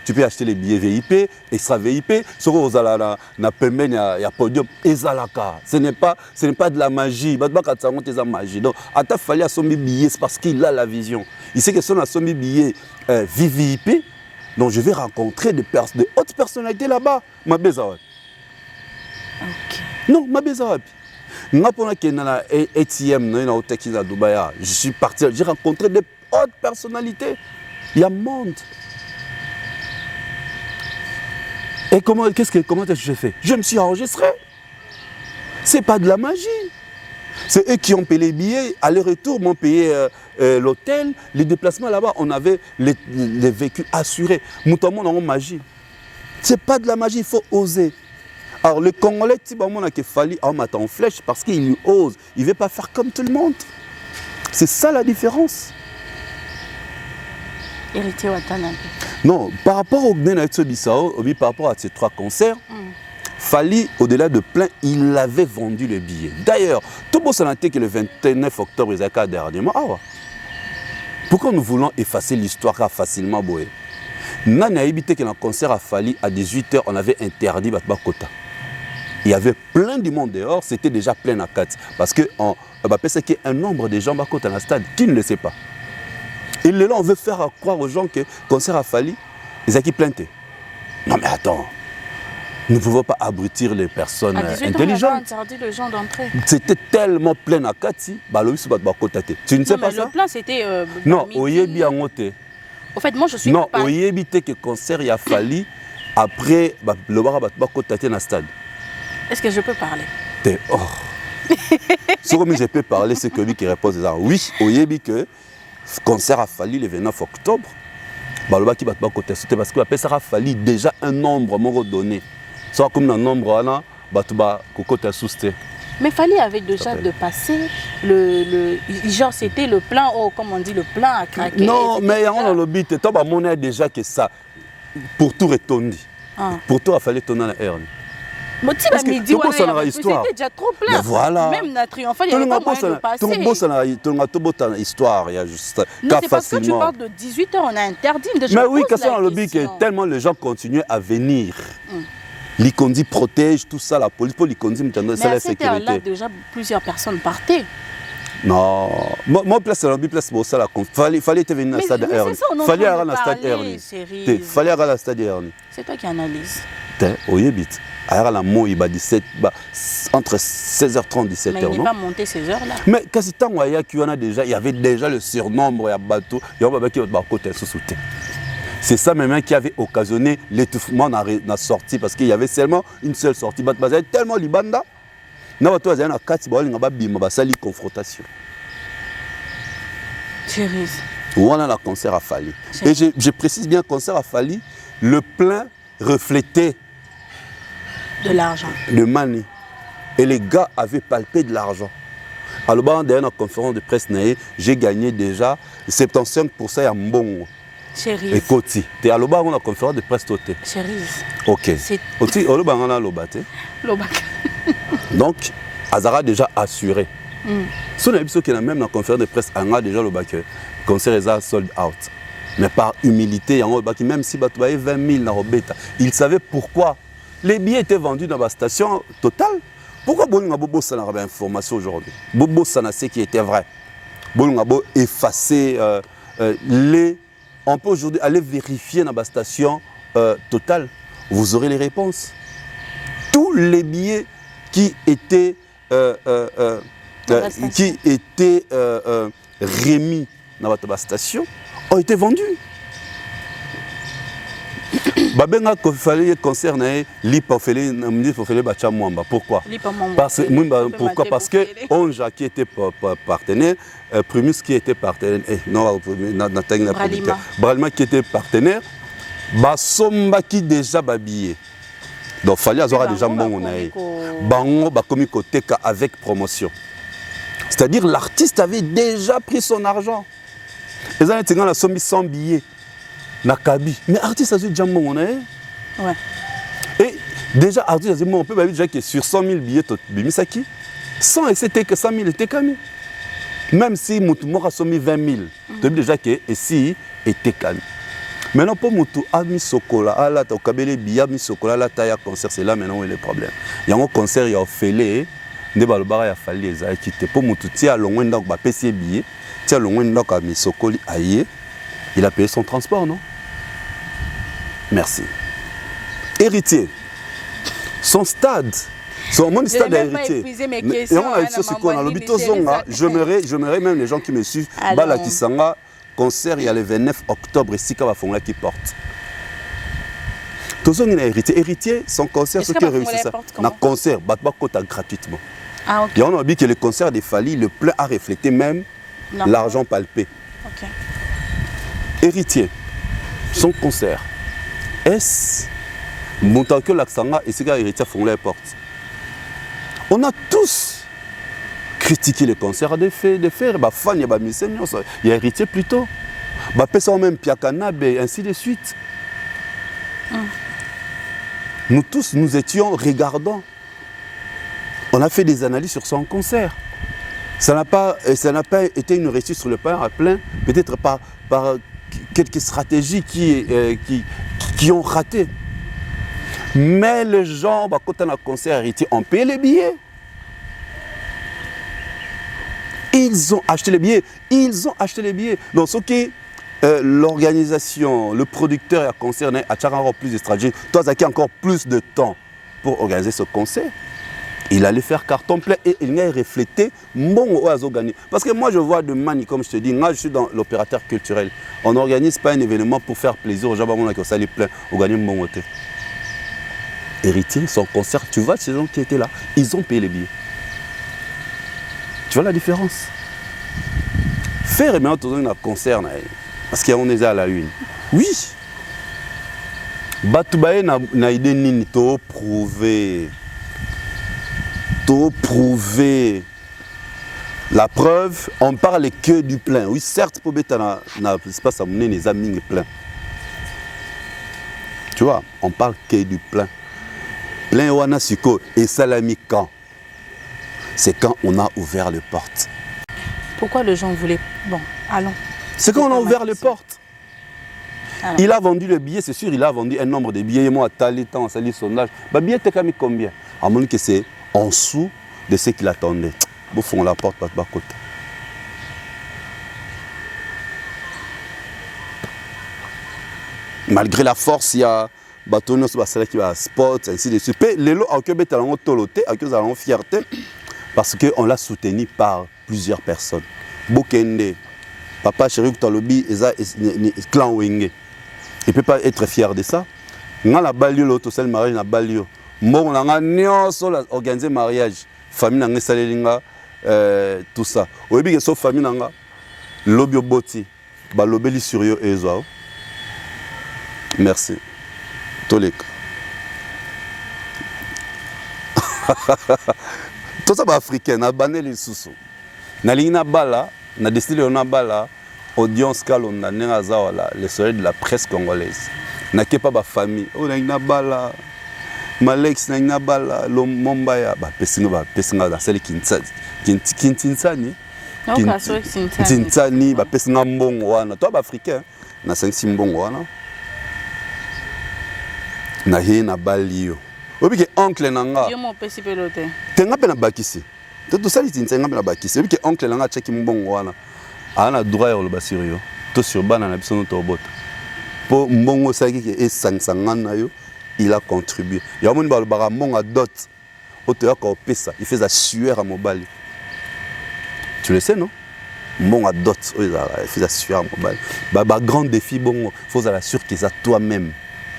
Tu peux acheter les billets VIP, extra VIP, sur il y a podium, ce n'est pas de la magie, magie. Donc, à ta fallu à son billet, c'est parce qu'il a la vision. Il sait que si on a son billet VIP, donc je vais rencontrer de hautes personnalités là-bas. Ma bézawat. Non, ma bézawat. Je suis parti, j'ai rencontré de hautes personnalités. Il y a monde. Et comment est-ce que j'ai fait? Je me suis enregistré. C'est pas de la magie. C'est eux qui ont payé les billets, aller-retour, m'ont payé l'hôtel, les déplacements là-bas. On avait les véhicules assurés. Moutamon en magie. C'est pas de la magie, il faut oser. Alors le Congolais, il a fallu mettre en flèche parce qu'il ose. Il ne veut pas faire comme tout le monde. C'est ça la différence. Héritier Watanabe. Non, par rapport au Gnenaitso Bissau, par rapport à ces 3 concerts, Fali, au-delà de plein, il avait vendu le billet. D'ailleurs, tout le monde s'en a dit que le 29 octobre, il y a dernièrement. Ah ouais. Pourquoi nous voulons effacer l'histoire facilement? Nous avons évité que le concert à Fali, à 18h, on avait interdit Batbakota. Il y avait plein de monde dehors, c'était déjà plein à 4. Parce que c'est qu'il y a un nombre de gens dans le stade qui ne le sait pas. Et là, on veut faire croire aux gens que le concert a fallu, ils ont qui plainté. Non mais attends, nous ne pouvons pas abrutir les personnes intelligentes. Interdit les gens d'entrer. C'était tellement plein à Kati, tu ne sais pas ça? Le plan c'était... non, oyebi en ote. Au fait, moi je suis... Non, oyebi te que le concert a fallu, après, le bar a été dans le stade. Est-ce que je peux parler? Oh. Ce que je peux parler, c'est que lui qui répond, oui, oyebi que... Le concert a fallu le 29 octobre. balobaki bato bakota sauté parce que bapesaka fali déjà un nombre moko donné soit comme un nombre wana bato bakokota sauté. Mais Fally avait déjà de passer genre c'était le plan, comme on dit, le plan à craquer. Non, mais on a le but, toi bah mon déjà que ça pour tout retourner. Pour toi il fallait tourner la hernie. Parce que midi c'était déjà trop plein. Mais voilà. Même la triomphale, il n'y avait pas moyen de passer. Tout histoire, il y a juste non, c'est parce que tu parles de 18h, on a interdit. Mais oui, quand on a le but que tellement les gens continuent à venir. L'Ikondi protège tout ça, la police pour l'Ikondi, c'est la sécurité. Mais à cette déjà plusieurs personnes partaient. Non, moi place la place pour ça la fallait venir dans le stade Ernie. Fallait aller dans le stade Ernie. Fallait aller dans le stade Ernie. C'est toi qui analyse. Oui, bit. Alors la mot il va 17 entre 16h30 et 17h. Mais il n'est pas monté ces heures-là. Mais quand c'est temps il y avait déjà le surnombre il y a bateau, il y a qui va côté sous-souté. C'est ça même qui avait occasionné l'étouffement dans la sortie parce qu'il y avait seulement une seule sortie. Il y avait tellement libanda. Il y a 4 confrontation. Chérie. On a un concert à Fally. Et je précise bien, concert à Fally, le plein reflétait de l'argent. Le money. Et les gars avaient palpé de l'argent. Alors, dans la conférence de presse, j'ai gagné déjà 75% à Mbongo. Chérie. Et Koti. Et à l'Oba, on a conférence de presse totée. Chérie. Ok. Oti, on a l'Oba. Donc, Azara a déjà assuré. Si on a vu ce qu'il y a même dans la conférence de presse, on a déjà l'Oba que le concert est sold out. Mais par humilité, même si il y avait 20 000 dans Robeta, il savait pourquoi les billets étaient vendus dans la station totale. Pourquoi Bolunga Bobo ça n'a pas information aujourd'hui? Bobo ça n'a ce qui était vrai. Bolunga Bobo effacer les. On peut aujourd'hui aller vérifier dans la station totale. Vous aurez les réponses. Tous les billets qui étaient remis dans la station ont été vendus. Babenga fallait concerner pourquoi? Parce que Onja qui était partenaire, Primus qui était partenaire, Bralima qui était partenaire, Basomba qui déjà babillé. Donc il fallait avoir déjà bon Bango bakomi koteka avec promotion. C'est-à-dire l'artiste avait déjà pris son argent. Les gens étaient dans 100 billets. Nakabi. Mais l'artiste a dit déjà bon. Ouais. Et déjà, l'artiste a dit on peut dire que sur 100 000 billets, Bimisaki, 100 c'était que 100 000 était calme. Même si Moutoumora a soumis 20 000, tu peux déjà que ici était calme. Maintenant, pour Moutou, a mis Sokola, a la Kabele Bia, mis Sokola, la taille à concert, c'est là maintenant où est le problème. Il y a un concert, il y a Félé, il y a fallu les quitter. Pour Moutou, tu as l'ongwen donc, bah, PC billet, tu as l'ongwen donc, à mis Sokoli, aïe, il a payé son transport, non? Merci. Héritier, son stade, son mon stade héritier. Et on a eu ce qu'on a l'habitude, j'aimerais même les gens qui me suivent, Bala Kisanga, concert il y a le 29 octobre ici quand va qui porte. Tout ça, il a héritier, son concert, ce qui réussit ça. Un concert, Batba Kota gratuitement. Et on a dit que le concert des Fally, le plein a reflété même l'argent palpé. Héritier, son concert. Est-ce que l'accent et ce gars héritier font les portes? On a tous critiqué les concerts de faire, fan, il y a héritier plutôt. Personne même Piakanabe et ainsi de suite. Nous tous, nous étions regardants. On a fait des analyses sur son concert. Ça n'a pas été une réussite sur le pain à plein, peut-être par quelques stratégies qui ont raté. Mais les gens, quand on a un concert héritier, on paye les billets. Ils ont acheté les billets. Donc, ce qui l'organisation, le producteur et le concert a encore plus de stratégie. Toi, ça a encore plus de temps pour organiser ce concert. Il allait faire carton plein et il a reflété mon oiseau gagné. Parce que moi, je vois de Mani, comme je te dis, moi, je suis dans l'opérateur culturel. On n'organise pas un événement pour faire plaisir aux gens qui ont salé plein ou gagner mon hôtel. Héritier, son concert, tu vois, ces gens qui étaient là, ils ont payé les billets. Tu vois la différence? Faire maintenant un concert, parce qu'on est à la une. Oui. Batoubaye na idée nini to prouver. Prouver. La preuve, on parle que du plein. Oui, certes, pour Bétana, c'est pas ça, mon les amis plein. Tu vois, on parle que du plein. Plein wana siko et salami quand. C'est quand on a ouvert les portes. Pourquoi les gens voulaient... Bon, allons. C'est quand on a ouvert les portes. Alors. Il a vendu le billet, c'est sûr, il a vendu un nombre de billets. Moi, Tali, temps, sali sondage. Bah, billet, t'es mis combien? À mon avis, que c'est en dessous de ce qu'il attendait. Vous font la porte, pas de côté. Malgré la force, il y a bâtonneau sur la qui va spot, ainsi de suite. Les lots, à Québec, ils ont toloté, à Québec, ils ont fierté, parce qu'on l'a soutenu par plusieurs personnes. Bokende, papa chéri, Talobi, clan Wenge. Il ne peut pas être fier de ça. On a la balio, l'autre, c'est le mariage, la balio. Moi, on a organisé le mariage. Famille, on a tout ça. Au début, il y a famille, on a lobby au boti, lobby sur eux et eux. Merci. Tolek. Tout ça, c'est africain. On a banné les sous. On a une bala, on a décidé de bala, audience calon, on a le soleil de la presse congolaise. On n'a pas de famille. On a une bala. Malex na ina bala lo mombaya ba pesinga da seli kintinsani kintinsani ba pesinga mbongo wana to ba africain na sensi mbongo wana na he na balio obike oncle nanga yo mo pesi pelote tenga pe na bakisi to sali tinsenga pe na bakisi obike oncle nanga cheki mbongo wana ana droit ya lo basirio to sur bana na biso no to bota po mbongo saki ke esangsangana yo. Il a contribué. Il y a un monde à dot. Il fait sa sueur à Mobali. Tu le sais, non? Mon à dot. Il fait sa sueur à Mobali. Grand défi, bon, il faut la sûr que ça toi-même.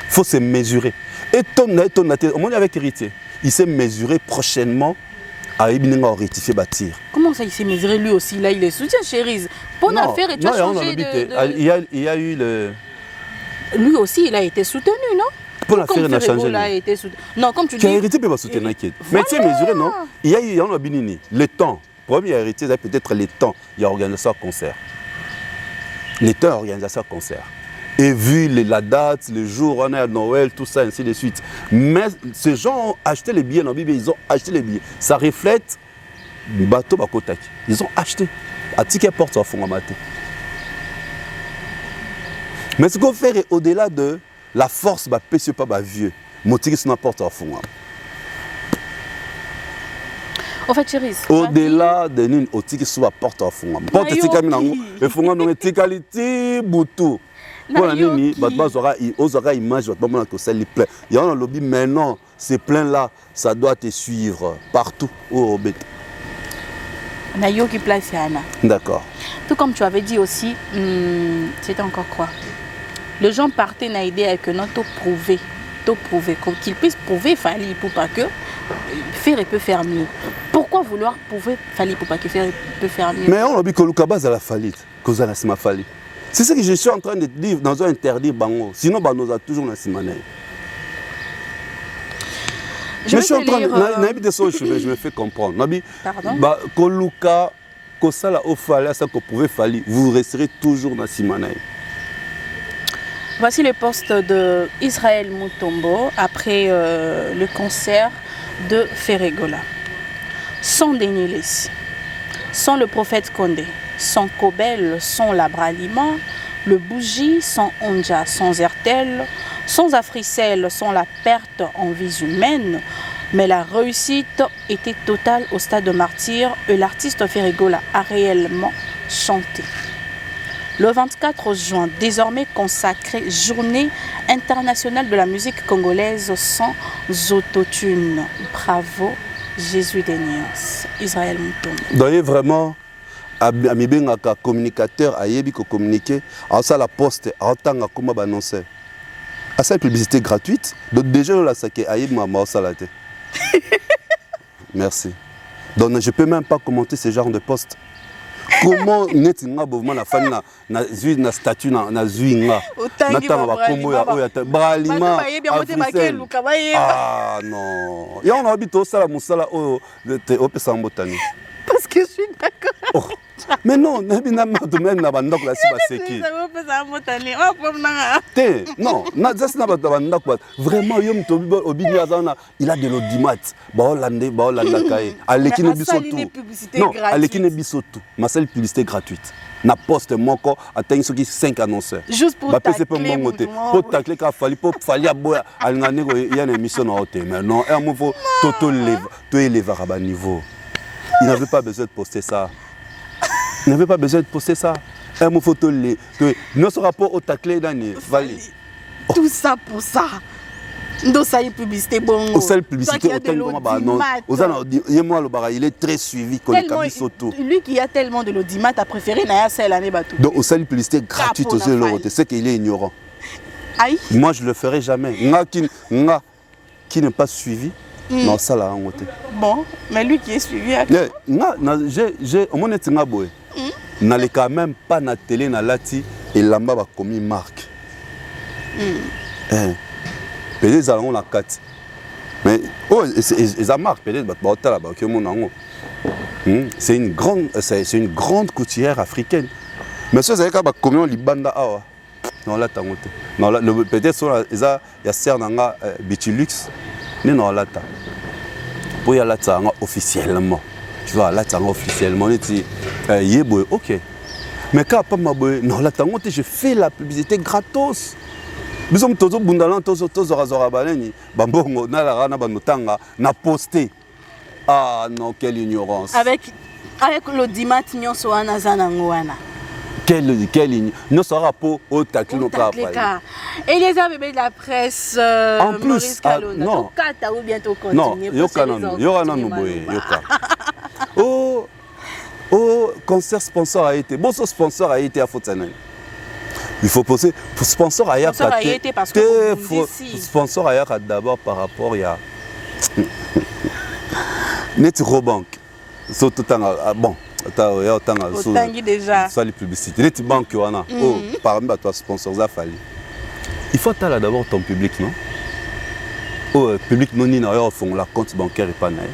Il faut se mesurer. Et ton monde avec héritier. Il s'est mesuré prochainement à rectifier bâtir. Comment ça, il s'est mesuré lui aussi? Là, il est soutien, chérie. Bonne affaire et tu as changé de... Il y a eu le... Lui aussi, il a été soutenu, non? Pour la faire, il a changé. Non, comme tu dis. Qui a hérité peut pas soutenir inquiète. Mais tu sais mesuré, non? Il y a eu le temps. Premier héritier, c'est peut-être le temps. Il y a organisé un concert. Le temps organisation concert. Et vu la date, le jour, on est à Noël, tout ça, ainsi de suite. Mais ces gens ont acheté les billets dans la Bible, ils ont acheté les billets. Ça reflète le bateau Bakotaki. Ils ont acheté. À ticket porte à fond à mater. Mais ce qu'on fait au-delà de la force, bah, péché pas vieux. Motivé sur n'importe quoi fond. En fait, chérie. Au-delà de nous, au ticket sur la porte à fond. Porte ticket minango, le fond on est qualité boutou. Pour la nuit, bah aux oreilles image, bah moi que ça les plein. Il y a un lobby maintenant, ces plein là, ça doit te suivre partout au bête. Nayo qui place Yana. D'accord. Tout comme tu avais dit aussi, c'était encore quoi? Les gens partaient dans l'idée que non, tout prouver, qu'ils puissent prouver, il fallait pour pas que faire et peut faire mieux. Pourquoi vouloir prouver, fallait pour pas que faire et peut faire mieux? Mais on a dit que le cabaz a la faillite, que ça n'a pas fallu. C'est ce que je suis en train de dire dans un interdit bango. Sinon, bah, nous a toujours la simane. Je suis en train de je me fais comprendre. Pardon? Bah, Koluka, Kosala Ofala, ça que pouvait falloir, vous resterez toujours dans simane. Voici le poste de Israël Mutombo après le concert de Ferregola. Sans Denis Lessi, sans le prophète Condé, sans Kobel, sans Labralima, le Bougie, sans Ondja, sans Hertel, sans Africel, sans la perte en vies humaines, mais la réussite était totale au stade de martyr et l'artiste Ferregola a réellement chanté. Le 24 juin, désormais consacré Journée internationale de la musique congolaise sans autotune. Bravo, Jésus des Nuances. Israël Mutombo. D'ailleurs, vraiment, un communicateur a communiqué, à ça la poste, à tant comme annoncé. À ça, publicité gratuite. Donc, déjà, là, ça qui est Merci. Donc, je ne peux même pas commenter ce genre de poste. comment neti nga bovement na fani na zui na statut na zui nga na tanga ba kombo ya oya bralima ah non ya on habite sala musala oyo te opesa mbotani parce que je suis d'accord. Mais non, na domaine na bandako la siba seki. Non, na just na bandako vraiment yom to obini azana, il a de l'audimat. Ba Hollanda kai. Alekine bisoto. Non, alekine bisoto. Ma seule publicité gratuite. Na poste moko atteint ceux qui 5 annonceurs. Juste pour tacler. Pour tacler ka fali aboya alingane ko y a une émission na hôtel. Mais non, un mot toto lève, to élève à bas niveau. Il n'avait pas besoin de poster ça. Il n'avait pas besoin de poster ça. Un mot photo les. Notre rapport au taclé d'année. Tout ça pour ça. Donc ça y est publicité bon. Au seul publicité il est très suivi lui qui a tellement de l'audimat a préféré Naya celle année bateau. Donc au seul publicité gratuite aux autres, c'est qu'il est ignorant. Aïe. Moi je le ferai jamais. Qui n'est pas suivi. Non, ça là, on était. Bon, mais lui qui est suivi. J'ai au moins été boy. N'allez quand même pas na télé na lati et lamba va commis marque. Peut-être ça on la 4. Mais oh, ça marque peut-être là-bas que mon ango. C'est une grande couturière africaine. Mais ça c'est quand commis libanda awa. Non là tangote. Non là peut-être ça il y a cernanga Bitilux. Non là ta. Pour y aller là officiellement. Tu vois là officiellement on dit yeboy OK. Mais quand pas ma boy non là tangote je fais la publicité gratos. Nous sommes tous bundalan tous razora baleni bambongo na la rana banotanga na posté. Ah non quelle ignorance. Avec l'audimat nyonso wana zanango wana. Quelle non ça rapport au taclino pas et les bébés de la presse en plus Maurice Kalonda non kata ou bientôt continuer non yoka non boy yoka oh concert sponsor a été bon ce sponsor a été à Fotanen. Il faut poser sponsor a été parce que sponsor a été d'abord par rapport à net Robank surtout bon déjà ça les publicités les banques wana oh parmi toi sponsors ça fallait il faut t'aller d'abord ton public non oh public non ni na font la compte bancaire et pas naï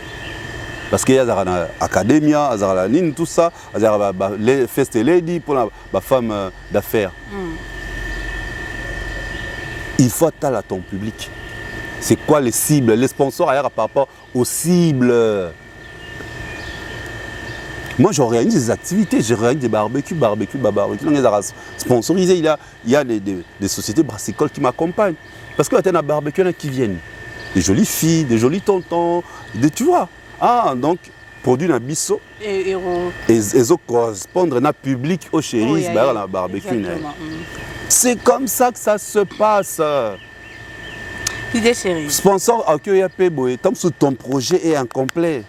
parce qu'il y a la academia la nine tout ça les first lady pour la femme d'affaires il faut t'aller à ton public c'est quoi les cibles les sponsors ailleurs par rapport aux cibles. Moi, j'organise des activités, j'organise des barbecues. Sponsorisé, il y a des sociétés brassicoles qui m'accompagnent. Parce qu'il y a des barbecues qui viennent. Des jolies filles, des jolis tontons, tu vois. Ah, donc, produit un biseau. Et ils correspondent à un public au chéri, dans la barbecue. C'est comme ça que ça se passe. Idée chérie. Sponsor accueille à Péboé, comme si ton projet est incomplet.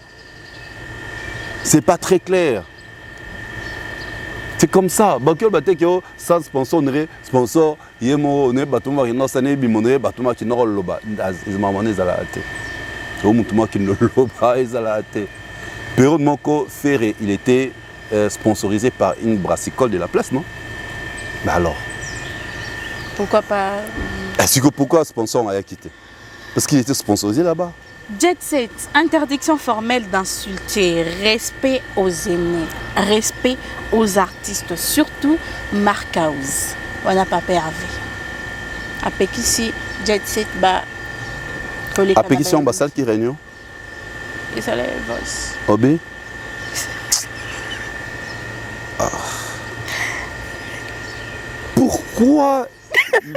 C'est pas très clair. C'est comme ça. Bakio batekio sans sponsor sponsor yemo ne batuma qui nosa ne bimone batuma qui no loba izmamane zalate. O mutuma qui no loba ezalate. Période Moko Ferré, il était sponsorisé par une brassicole de la place, non? Bah alors. Pourquoi pas? Est-ce que pourquoi sponsor a quitté? Parce qu'il était sponsorisé là-bas. Jet Set, interdiction formelle d'insulter, respect aux aînés, respect aux artistes, surtout Mark House. On n'a pas perdu. Après ici, Jet Set, après ici, ambassade qui réunion. Et ça les voice. Obé.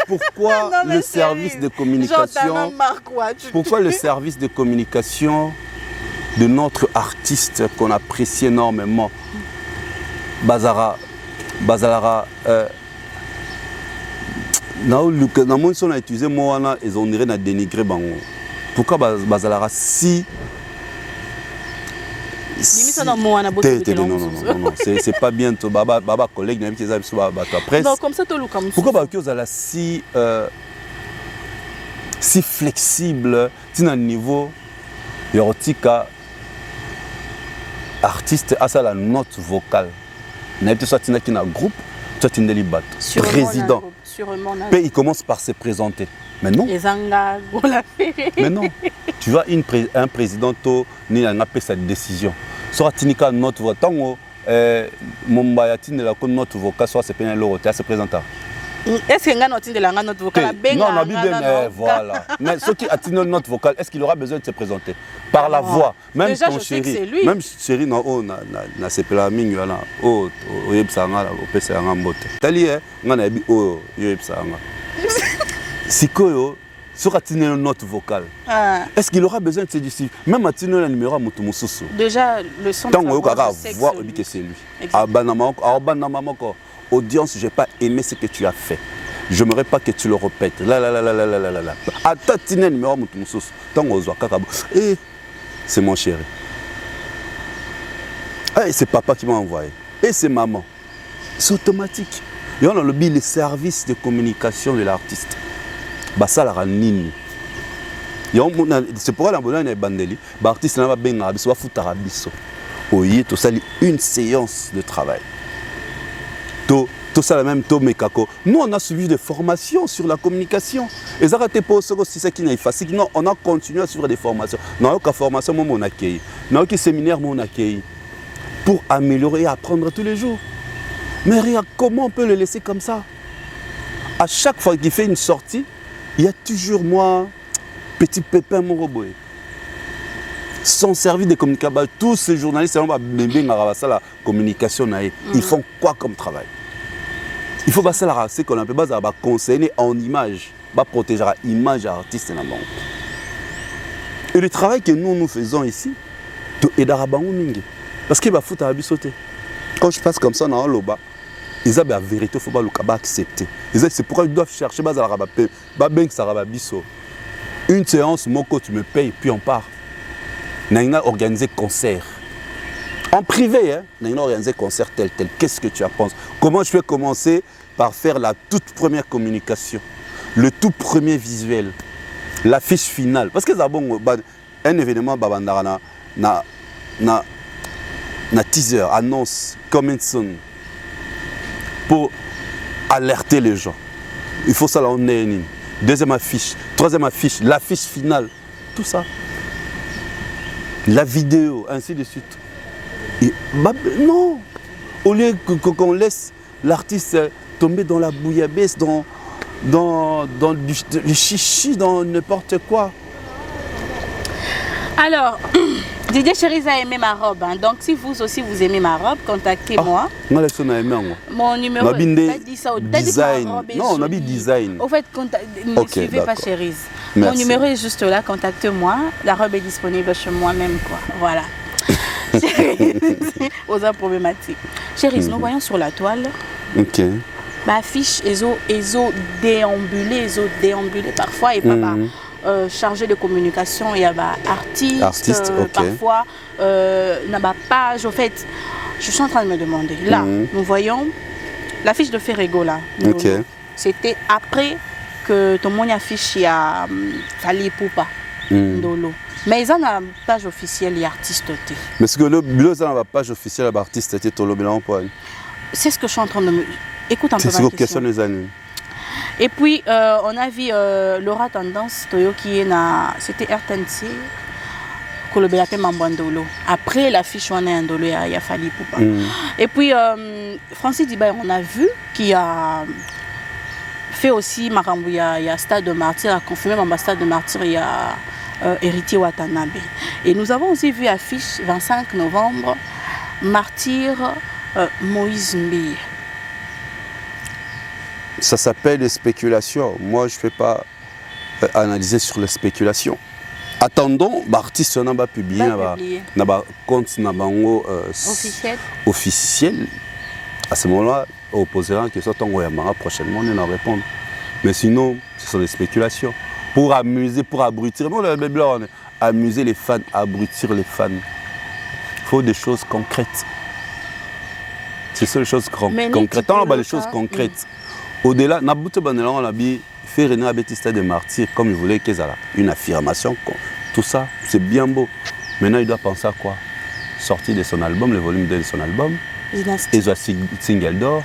Pourquoi le service de communication pourquoi le service de communication de notre artiste qu'on apprécie énormément Bazalara na mon son a utilisé moi ils ont dirait na dénigrer bango pourquoi Bazalara si non, c'est pas bien tout baba collègue n'a qui presse. Non, comme ça tout le comme. Pourquoi bah que vous allez si flexible, si un niveau érotique artiste à ça la note vocale. Naïbte soit Tina qui est un groupe, soit Tina Libat. Président. Puis il commence par se présenter. Mais non. Mais non. Tu vois, un président, il n'a pas sa décision. Soit Tina notre voix, tant que Mombaya Tina la notre vocal, soit c'est pénal l'euro, tu as se présenter. Est-ce qu'il y a notre vocal? Non, voilà. Mais ceux qui atteignent notre vocal, est-ce qu'il aura besoin de se présenter? Par la voix. Même déjà, ton chéri. Même chéri, na sepela mingi wana. Oh, oyebsanga, opesa nga mbote. Tali nga na bi oh, oyebsanga. Sikoyo, sur atteignent notre vocal. Est-ce qu'il aura besoin de se justifier? Même atteignent le numéro à Moutumususu. Déjà, le son de sa voix, on dit que c'est lui. Audience, je n'ai pas aimé ce que tu as fait. Je n'aimerais pas que tu le répètes. Attends, tu n'as numéro c'est mon chéri. C'est papa qui m'a envoyé. Et c'est maman. C'est automatique. Et on a le service de communication de l'artiste. Ça la nini. C'est pourquoi la bonne est bandeli. L'artiste n'a pas bien une séance de travail. Tout ça, la même nous, on a suivi des formations sur la communication. Et ça, c'est qui n'est facile. Non, on a continué à suivre des formations. Non, il y a formation, on a accueilli. Non, il y a séminaire, on a accueilli. Pour améliorer et apprendre tous les jours. Mais regarde, comment on peut le laisser comme ça? À chaque fois qu'il fait une sortie, il y a toujours moi, petit pépin, mon robot. Son service de communication, tous ces journalistes, la communication, ils font quoi comme travail? Il faut passer la race qu'on a pas conseiller en image, protéger l'image de l'artiste. Et le travail que nous faisons ici, c'est d'arrabango parce qu'il va foutre à sauter. Quand je passe comme ça dans l'oba, ils ont la vérité, il faut pas accepter. C'est pourquoi ils doivent chercher une séance, moko tu me payes, puis on part. On a organisé concert. En privé, on a organisé concert tel. Qu'est-ce que tu en penses? Comment je vais commencer par faire la toute première communication, le tout premier visuel, l'affiche finale? Parce que c'est un événement, na teaser, annonce, comment son, pour alerter les gens. Il faut ça là, on est deuxième affiche, troisième affiche, l'affiche finale, tout ça. La vidéo, ainsi de suite. Et, non, au lieu qu'on laisse l'artiste tomber dans la bouillabaisse, dans le chichi, dans n'importe quoi. Alors, Didier Cherise a aimé ma robe, hein. Donc si vous aussi vous aimez ma robe, contactez-moi. Mon numéro design. Non, on a dit design. Au fait, ne suivez pas Cherise. Mon numéro est juste là, contactez-moi. La robe est disponible chez moi-même, quoi. Voilà. Aux problématiques. Cherise, nous voyons sur la toile. Ok. Ma fiche, ils ont déambulé parfois et pas. Chargé de communication, il y a artiste okay. Parfois n'a pas page. Au fait, je suis en train de me demander. Là, nous voyons la fiche de Ferrego là. Okay. C'était après que tout le monde affiche il a Fali Poupa Ndolo. Mais ils ont une page officielle, il y a artiste. Mais ce que le bureau a une page officielle, l'artiste était Tolo Bilan Poil. C'est ce que je suis en train de me. Écoute un peu ma question. Des années. Et puis, on a vu Laura Tendance, qui est c'était RTNC, Kolobelape Mambandolo. Après l'affiche, on a un dolo, il y a Fali Poupa. Et puis, Francis Dibaye, on a vu qu'il a fait aussi Marambo, il y a Stade de Martyr, a confirmé mon Stade de Martyr, il y a Héritier Watanabe. Et nous avons aussi vu affiche 25 novembre, Martyr Moïse Mbi. Ça s'appelle les spéculations. Moi, je ne fais pas analyser sur les spéculations. Attendons, l'artiste n'a pas publié un compte officiel. À ce moment-là, opposera que soit prochainement, on va répondre. Mais sinon, ce sont des spéculations. Pour amuser, pour abrutir. Amuser les fans, abrutir les fans. Il faut des choses concrètes. C'est ça les choses concrètes. On a les choses concrètes. Au-delà, on a fait René Abetista de Martyr comme il voulait qu'il y ait une affirmation. Tout ça, c'est bien beau. Maintenant, il doit penser à quoi? Sortir de son album, le volume de son album, Dynastie. Ils ont single d'or,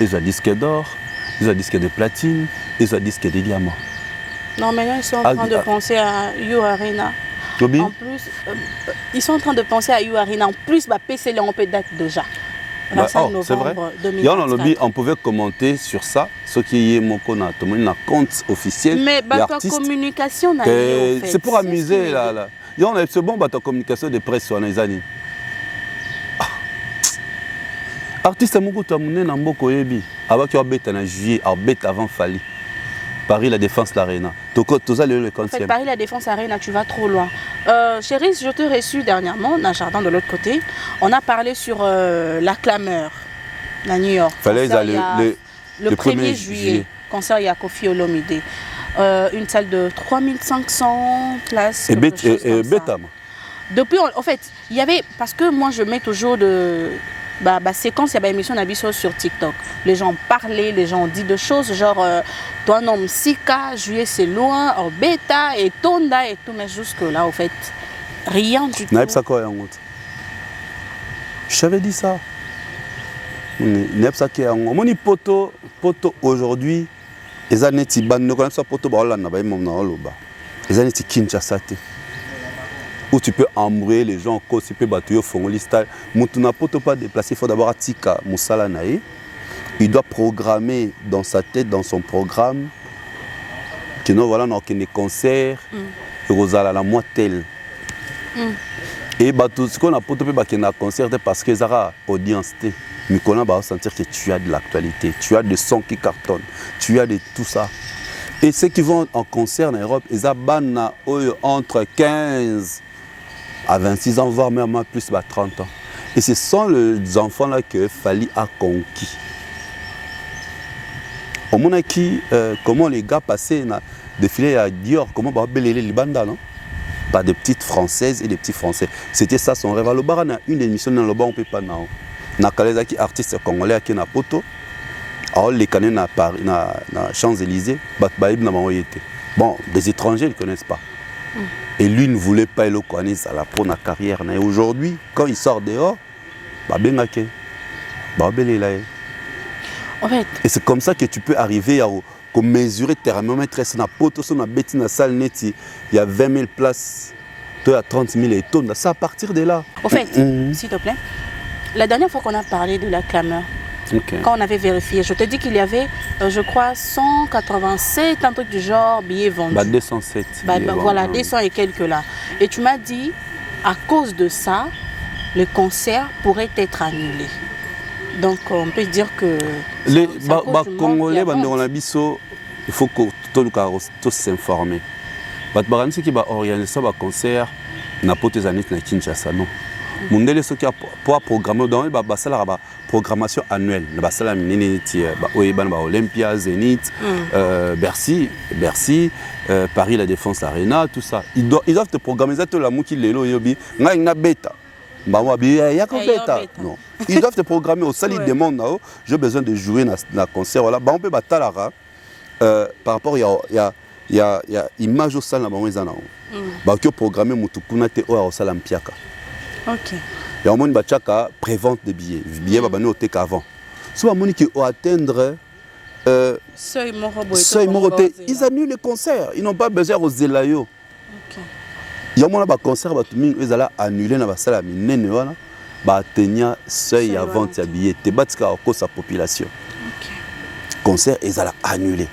ils ont disque d'or, ils ont disque de platine, ils ont disque de diamant. Non, maintenant ils sont en train de penser à You Arena. Tobi? En plus, ils sont en train de penser à You Arena. En plus, PC on peut date déjà. 25 novembre 2024. On pouvait commenter sur ça, ce qui est mon compte officiel. Mais ta communication, c'est pour amuser là. C'est bon, ta communication de presse sur les années. Artiste Moukouta Mouné Namboko Yebi, avant qu'il y ait en juillet, avant Fali. Paris La Défense l'Arena. En fait, Paris La Défense Arena, tu vas trop loin. Chérie, je te reçu dernièrement dans le jardin de l'autre côté. On a parlé sur la clameur à New York. Fallait le 1er juillet, concert Yakofi Olomide. Une salle de 3500 places. Et Beta. Depuis, en fait, il y avait, parce que moi je mets toujours de... séquence, il y avait une émission d'Abisso sur TikTok. Les gens parlaient, les gens ont dit de choses, genre toi non Sika, juillet c'est loin, Beta et Tonda et tout, mais jusque là, au fait, rien du tout. Je t'avais dit ça. Mon poto aujourd'hui, les années qui ban ne connaissent pas poto les années qui Kinshasa. Où tu peux embrouiller les gens, tu peux battre au fond, Moutouna poto pas déplacer, il faut d'abord Atika Moussala Nae. Il doit programmer dans sa tête, dans son programme, que nous voilà dans des concerts, Rosala la moitié. Et tout ce qu'on a poto pas qu'il y a un concert parce que ça a audience. Mais qu'on va sentir que tu as de l'actualité, tu as des sons qui cartonnent, tu as de tout ça. Et ceux qui vont en concert en Europe, ils ont entre 15 à 26 ans, voire même plus, 30 ans. Et ce sont les enfants-là que Fali a conquis. Au monde qui, comment les gars passaient défiler à Dior, comment les Libanda, non? Pas des petites Françaises et des petits Français. C'était ça son rêve. Alors, il y a une émission dans le bas, on ne peut pas. Na kalezaki artiste congolais qui na poto alors les canets na Paris na Champs-Élysées baïb na maoyete bon des étrangers ils connaissent pas et lui ne voulait pas le connaître à la pro na carrière et aujourd'hui quand il sort dehors bengake belela en fait et c'est comme ça que tu peux arriver à mesurer thermomètre na poto sur na beti na salle neti il y a 20 000 places toi à 30 000 et tonnes ça à partir de là en fait s'il te plaît. La dernière fois qu'on a parlé de la clameur, quand on avait vérifié, je te dis qu'il y avait, je crois, 187, un truc du genre, billets vendus. 207. Voilà, 200 et quelques là. Et tu m'as dit, à cause de ça, le concert pourrait être annulé. Donc on peut dire que... Les Congolais, il faut que tous s'informer. Les qui va organiser ce concert, n'a pas tes années à Kinshasa, non. Mundele ce qui a pour programmer dans la programmation annuelle la salle Olympia Zénith Bercy Paris La Défense l'Arena tout ça ils doivent te programmer ça tout la mouki lelo yobi nga beta beta non ils doivent te programmer au salle des mondes j'ai besoin de jouer dans concert voilà on peut batalara par rapport il y a image au salle na bango ezana ba qui programmer mutukuna te au salle ampiaka. Ok. Il y a un monde qui prévente des billets. Les billets vont être avant. Si on qui atteindre seuil moroté, ils annulent les concerts. Ils n'ont pas besoin de zélayo. Il y a un concert ils allaient annuler dans la salle minene voilà. Ba tenir seuil avant de billets. Te battre à cause de la population. Concert ils allaient annuler.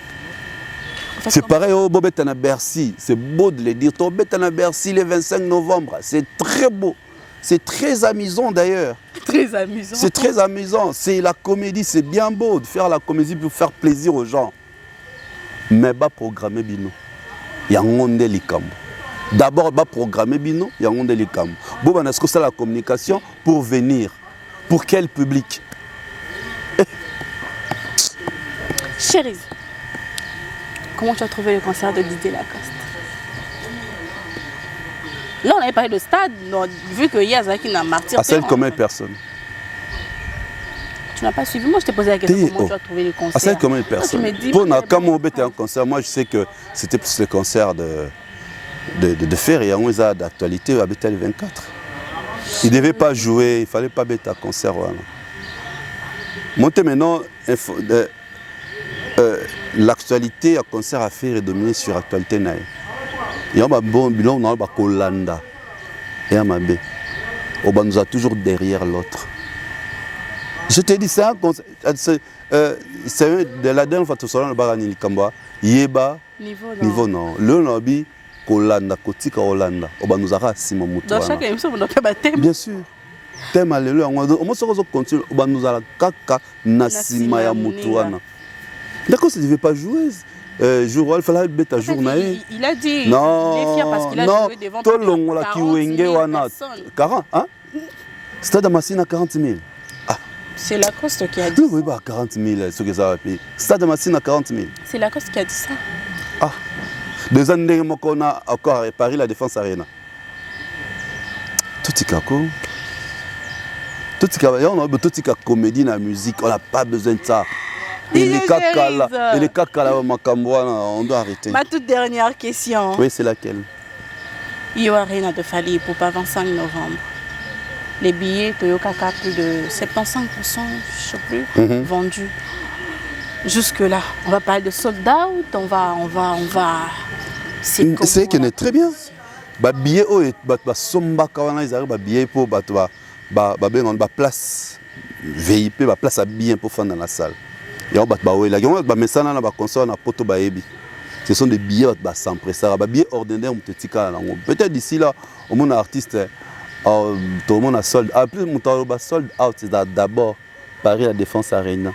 C'est pareil au Bobetana Bercy. C'est beau de le dire. Bobetana Bercy le 25 novembre. C'est très beau. C'est très amusant d'ailleurs. Très amusant. C'est très amusant. C'est la comédie, c'est bien beau de faire la comédie pour faire plaisir aux gens. Mais pas programmer bino. Il y a un monde likambo. D'abord pas programmer bino, il y a un monde likambo. Bon, est-ce que c'est la communication pour venir? Pour quel public? Chérie, comment tu as trouvé le concert de Didier Lacoste? Là, on avait parlé de stade, non, vu que Yazaki n'a martyr. À celle combien de personnes? Tu n'as pas suivi. Moi, je t'ai posé la question comment tu as trouvé le concert. À celle combien de personnes? Pour quand était un concert, moi je sais que c'était plus le concert de faire et on a d'actualité à Bethel 24. Il ne devait pas jouer, il ne fallait pas mettre un concert. Voilà. Montez maintenant, l'actualité à concert à faire est dominée sur l'actualité. Il y a un bon bilan, on a un Kolanda. Et un Mabé. On nous a toujours derrière l'autre. Je te dis ça, c'est de la dernière fois que tu as le Barani Kamba. Yeba, niveau non. Le Nabi, Kolanda, Kotika Olanda. On nous a rassis mon mouton. Dans chaque émission, on a un thème. Bien sûr. Thème alléluia. On se continue. On nous a la kaka nasima ya mouton. D'accord, ça ne devait pas jouer. Jour, il fallait bête à journée. Il a dit. Non, il est fier parce qu'il a joué devant 40 000 personnes. 40, hein? Stade Massine à 40 000. C'est Lacoste qui a dit oui, bah 40 000, ce que ça va payer. Stade Massine à 40 000. C'est Lacoste qui a dit ça. Ah, 2 années qu'on a encore réparé la Défense Arena. Tout est kako. Tout est kako. On a tout est comédie, la musique, on n'a pas besoin de ça. Et les caca on doit arrêter. Ma toute dernière question. Oui, c'est laquelle? Yo Arena de Fali pour pas 25 novembre. Les billets Toyokaka, plus de 75%, je sais plus, vendus. Jusque-là, on va parler de sold out, on va. C'est qu'il est très bien. Les billets, ils billets pour place VIP, place à bien pour faire dans la salle. Ce sont des billets sans pressage, des billets ordinaires. Peut-être d'ici là, au monde artiste, tout le monde a sold out. Plus de sold out, c'est d'abord Paris la Défense Arena.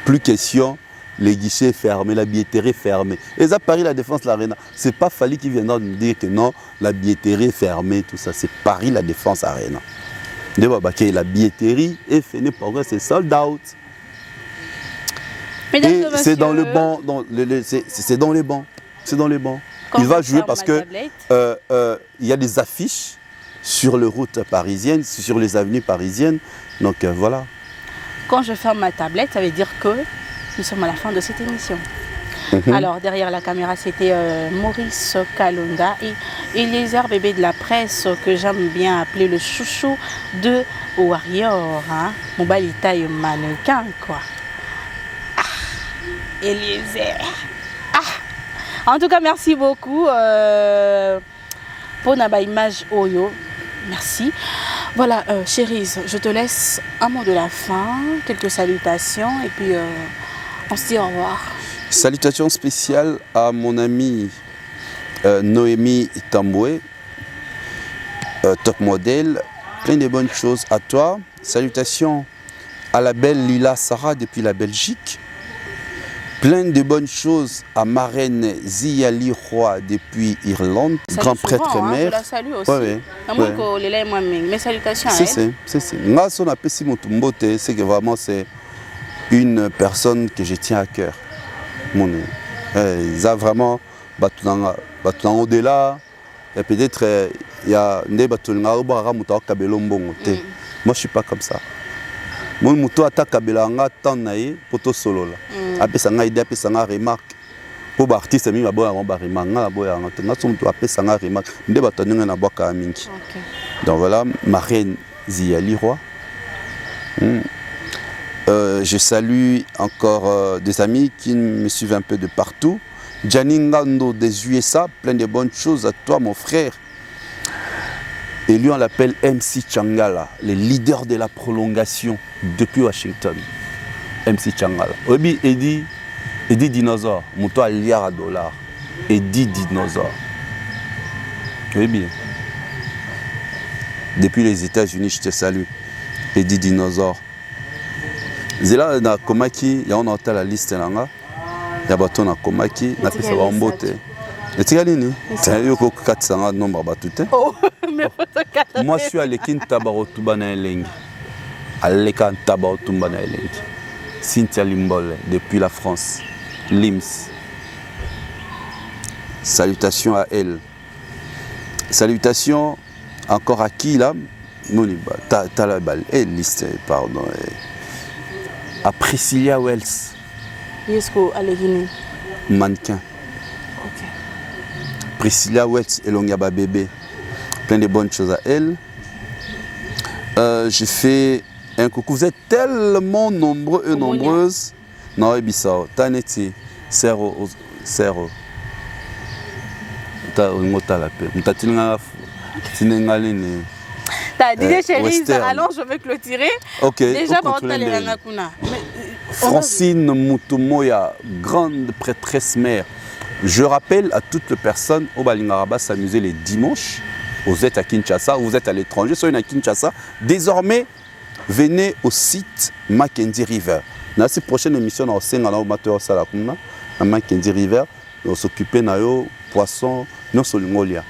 Plus question, les guichets fermés, la billetterie fermée. Et ça, Paris la Défense l'Arena. C'est pas Fali qui viendra nous dire que non, la billetterie est fermée, tout ça. C'est Paris la Défense Arena. La billetterie est finie, c'est sold out. Et c'est dans le banc, c'est dans les bancs. C'est dans les bancs. Il va jouer parce que il y a des affiches sur les routes parisiennes, sur les avenues parisiennes. Donc voilà. Quand je ferme ma tablette, ça veut dire que nous sommes à la fin de cette émission. Alors derrière la caméra, c'était Maurice Kalonda et Eliezer, bébé de la presse, que j'aime bien appeler le chouchou de Warrior. Hein? Mon balita est mannequin, quoi. Eliezer. En tout cas, merci beaucoup pour notre image Oyo. Merci. Voilà, Chérise, je te laisse un mot de la fin, quelques salutations et puis on se dit au revoir. Salutations spéciales à mon amie Noémie Tamboué, top modèle. Plein de bonnes choses à toi. Salutations à la belle Lila Sarah depuis la Belgique. Plein de bonnes choses à marraine Ziyali Roy depuis Irlande, grand prêtre et mère. Je la salue aussi. Mes salutations à elle. C'est que vraiment c'est une personne que je tiens à cœur. Ils ont vraiment au-delà. Et peut-être il y a des moi je suis pas comme ça. Mon muto ataka belanga tant naé poto solo la apesa nga idée apesa nga remarque pour artiste mi baboya ba remarque nga boya nga nga so muto apesa nga remarque nde batonga na boka mingi. Donc voilà, marraine Ziyali Roy. Je salue encore des amis qui me suivent un peu de partout. Janingando des USA, plein de bonnes choses à toi mon frère. Et lui on l'appelle MC Changala, le leader de la prolongation depuis Washington. MC Changala. Obi Eddie Dinosaure, mouton à $1 milliard. Eddie Dinosaure. Oui bien. Depuis les États-Unis, je te salue. Eddie Dinosaure. Zela na komaki, ya on a la liste là. Ya bato na komaki, na pesa ba mbote. Etika nini? Yoko 400 nombre batute. Moi je suis à l'équipe Tabarotuba na Elengi. Aleka Tabarotuba na Elengi. Cynthia Limbole depuis la France. Lims. Salutations à elle. Salutations encore à qui là? Moniba. T'as la balle. Liste, pardon. À Priscilla Wells. Jusqu'au Allegini. Mannequin. Ok. Priscilla Wells et Longaba bébé. Plein de bonnes choses à elle. Je fais Un coucou, vous êtes tellement nombreux et nombreuses. Non, Ebissao, Taneti, Sero, Sero. T'as la paix. T'as dit chérie, alors je vais clôturer. Ok. Déjà, Nakuna. Francine Moutumoya, grande prêtresse mère. Je rappelle à toutes les personnes au Balingaraba s'amuser les dimanches. Vous êtes à Kinshasa, vous êtes à l'étranger, soyez à Kinshasa. Désormais, venez au site Mackenzie River. Dans cette prochaine émission, on va à Mackenzie River. On va s'occuper de poissons, non seulement Lingolia.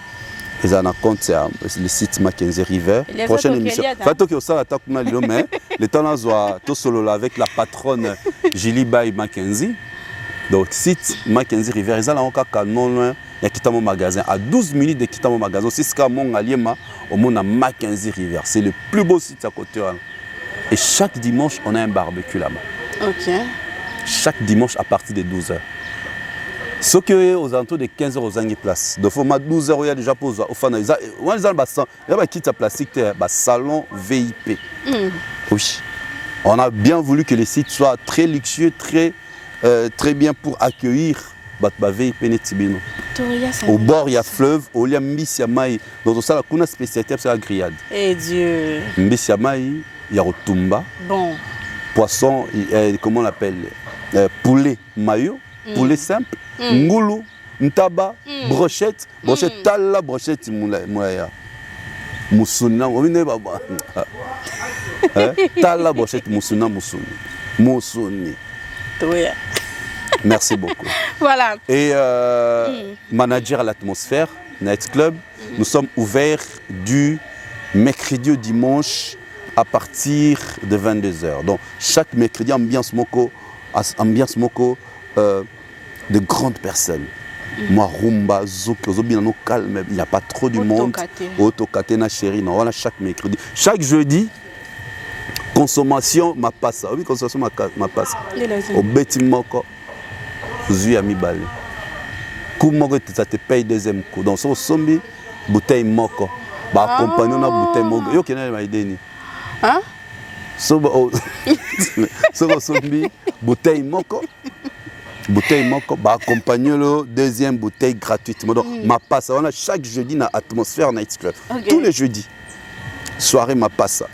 Ils ont un compte le site Mackenzie River. Prochaine émission. Fato que ça attaque na lilo mais le temps là soit tout solo avec la patronne Julie Bay Mackenzie. Donc site Mackenzie River, ils ont encore non loin. Il y a quitté mon magasin à 12 minutes de quitter mon magasin. C'est ce qu'a mon aliéma au monde à Mackenzie River. C'est le plus beau site à côté. Et chaque dimanche, on a un barbecue là-bas. Ok. Chaque dimanche à partir de 12h. Ce qui est aux alentours de 15h aux Angles Place. Donc, à 12h, il y a déjà posé au fan. Il y a un kit à plastique, un salon VIP. Oui. On a bien voulu que le site soit très luxueux, très bien pour accueillir le VIP Netibino. Au bord, il y a fleuve, au lieu Mbisi Yamaï. Donc, ça, la spécialité, c'est la grillade. Et Dieu. Mbisi Yamaï, il y a Rotumba. Bon. Poisson, comment on l'appelle? Poulet maillot, poulet simple. Ngoulou, ntaba, brochette, tala, brochette, moulaya. Moussuna, tala, brochette, moussuna, moussouni. Merci beaucoup. Voilà. Et manager à l'atmosphère, Night Club, nous sommes ouverts du mercredi au dimanche à partir de 22h. Donc chaque mercredi, ambiance moko, de grandes personnes. Moi, Rumba, Zouk, Zobinano, calme, il n'y a pas trop du monde. Autokatena, chérie, non, voilà, chaque mercredi. Chaque jeudi, consommation, ma passe. Oui, consommation, ma passe. Au Betty Moko, Zui Ami Balé. Coup Moko, ça te paye deuxième coup. Donc, sur Sombi, bouteille Moko. Bah, compagnon, na bouteille Moko. Yo, qui n'a pas idée. Hein? Sur Sombi, bouteille Moko. Bouteille Moko, bah, accompagner le deuxième bouteille gratuitement. Donc, ma passe, on a chaque jeudi dans l'atmosphère Night Club. Okay. Tous les jeudis, soirée ma passe.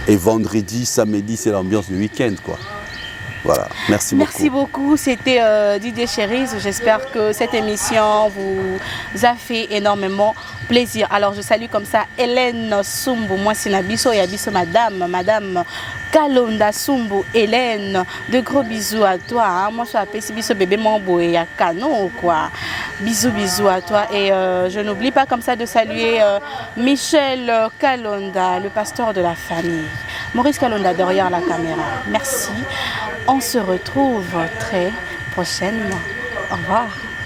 Et vendredi, samedi, c'est l'ambiance du week-end, quoi. Voilà, merci beaucoup. Merci beaucoup, c'était Didier Chéris. J'espère que cette émission vous a fait énormément plaisir. Alors je salue comme ça Hélène Sumbu, moi c'est Nabiso et Abiso Madame Kalonda Sumbu, Hélène, de gros bisous à toi. Hein. Moi je suis appelée Biso bébé Mambo et à Cano quoi. Bisous à toi et je n'oublie pas comme ça de saluer Michel Kalonda, le pasteur de la famille. Maurice Kalonda derrière la caméra. Merci. On se retrouve très prochainement. Au revoir.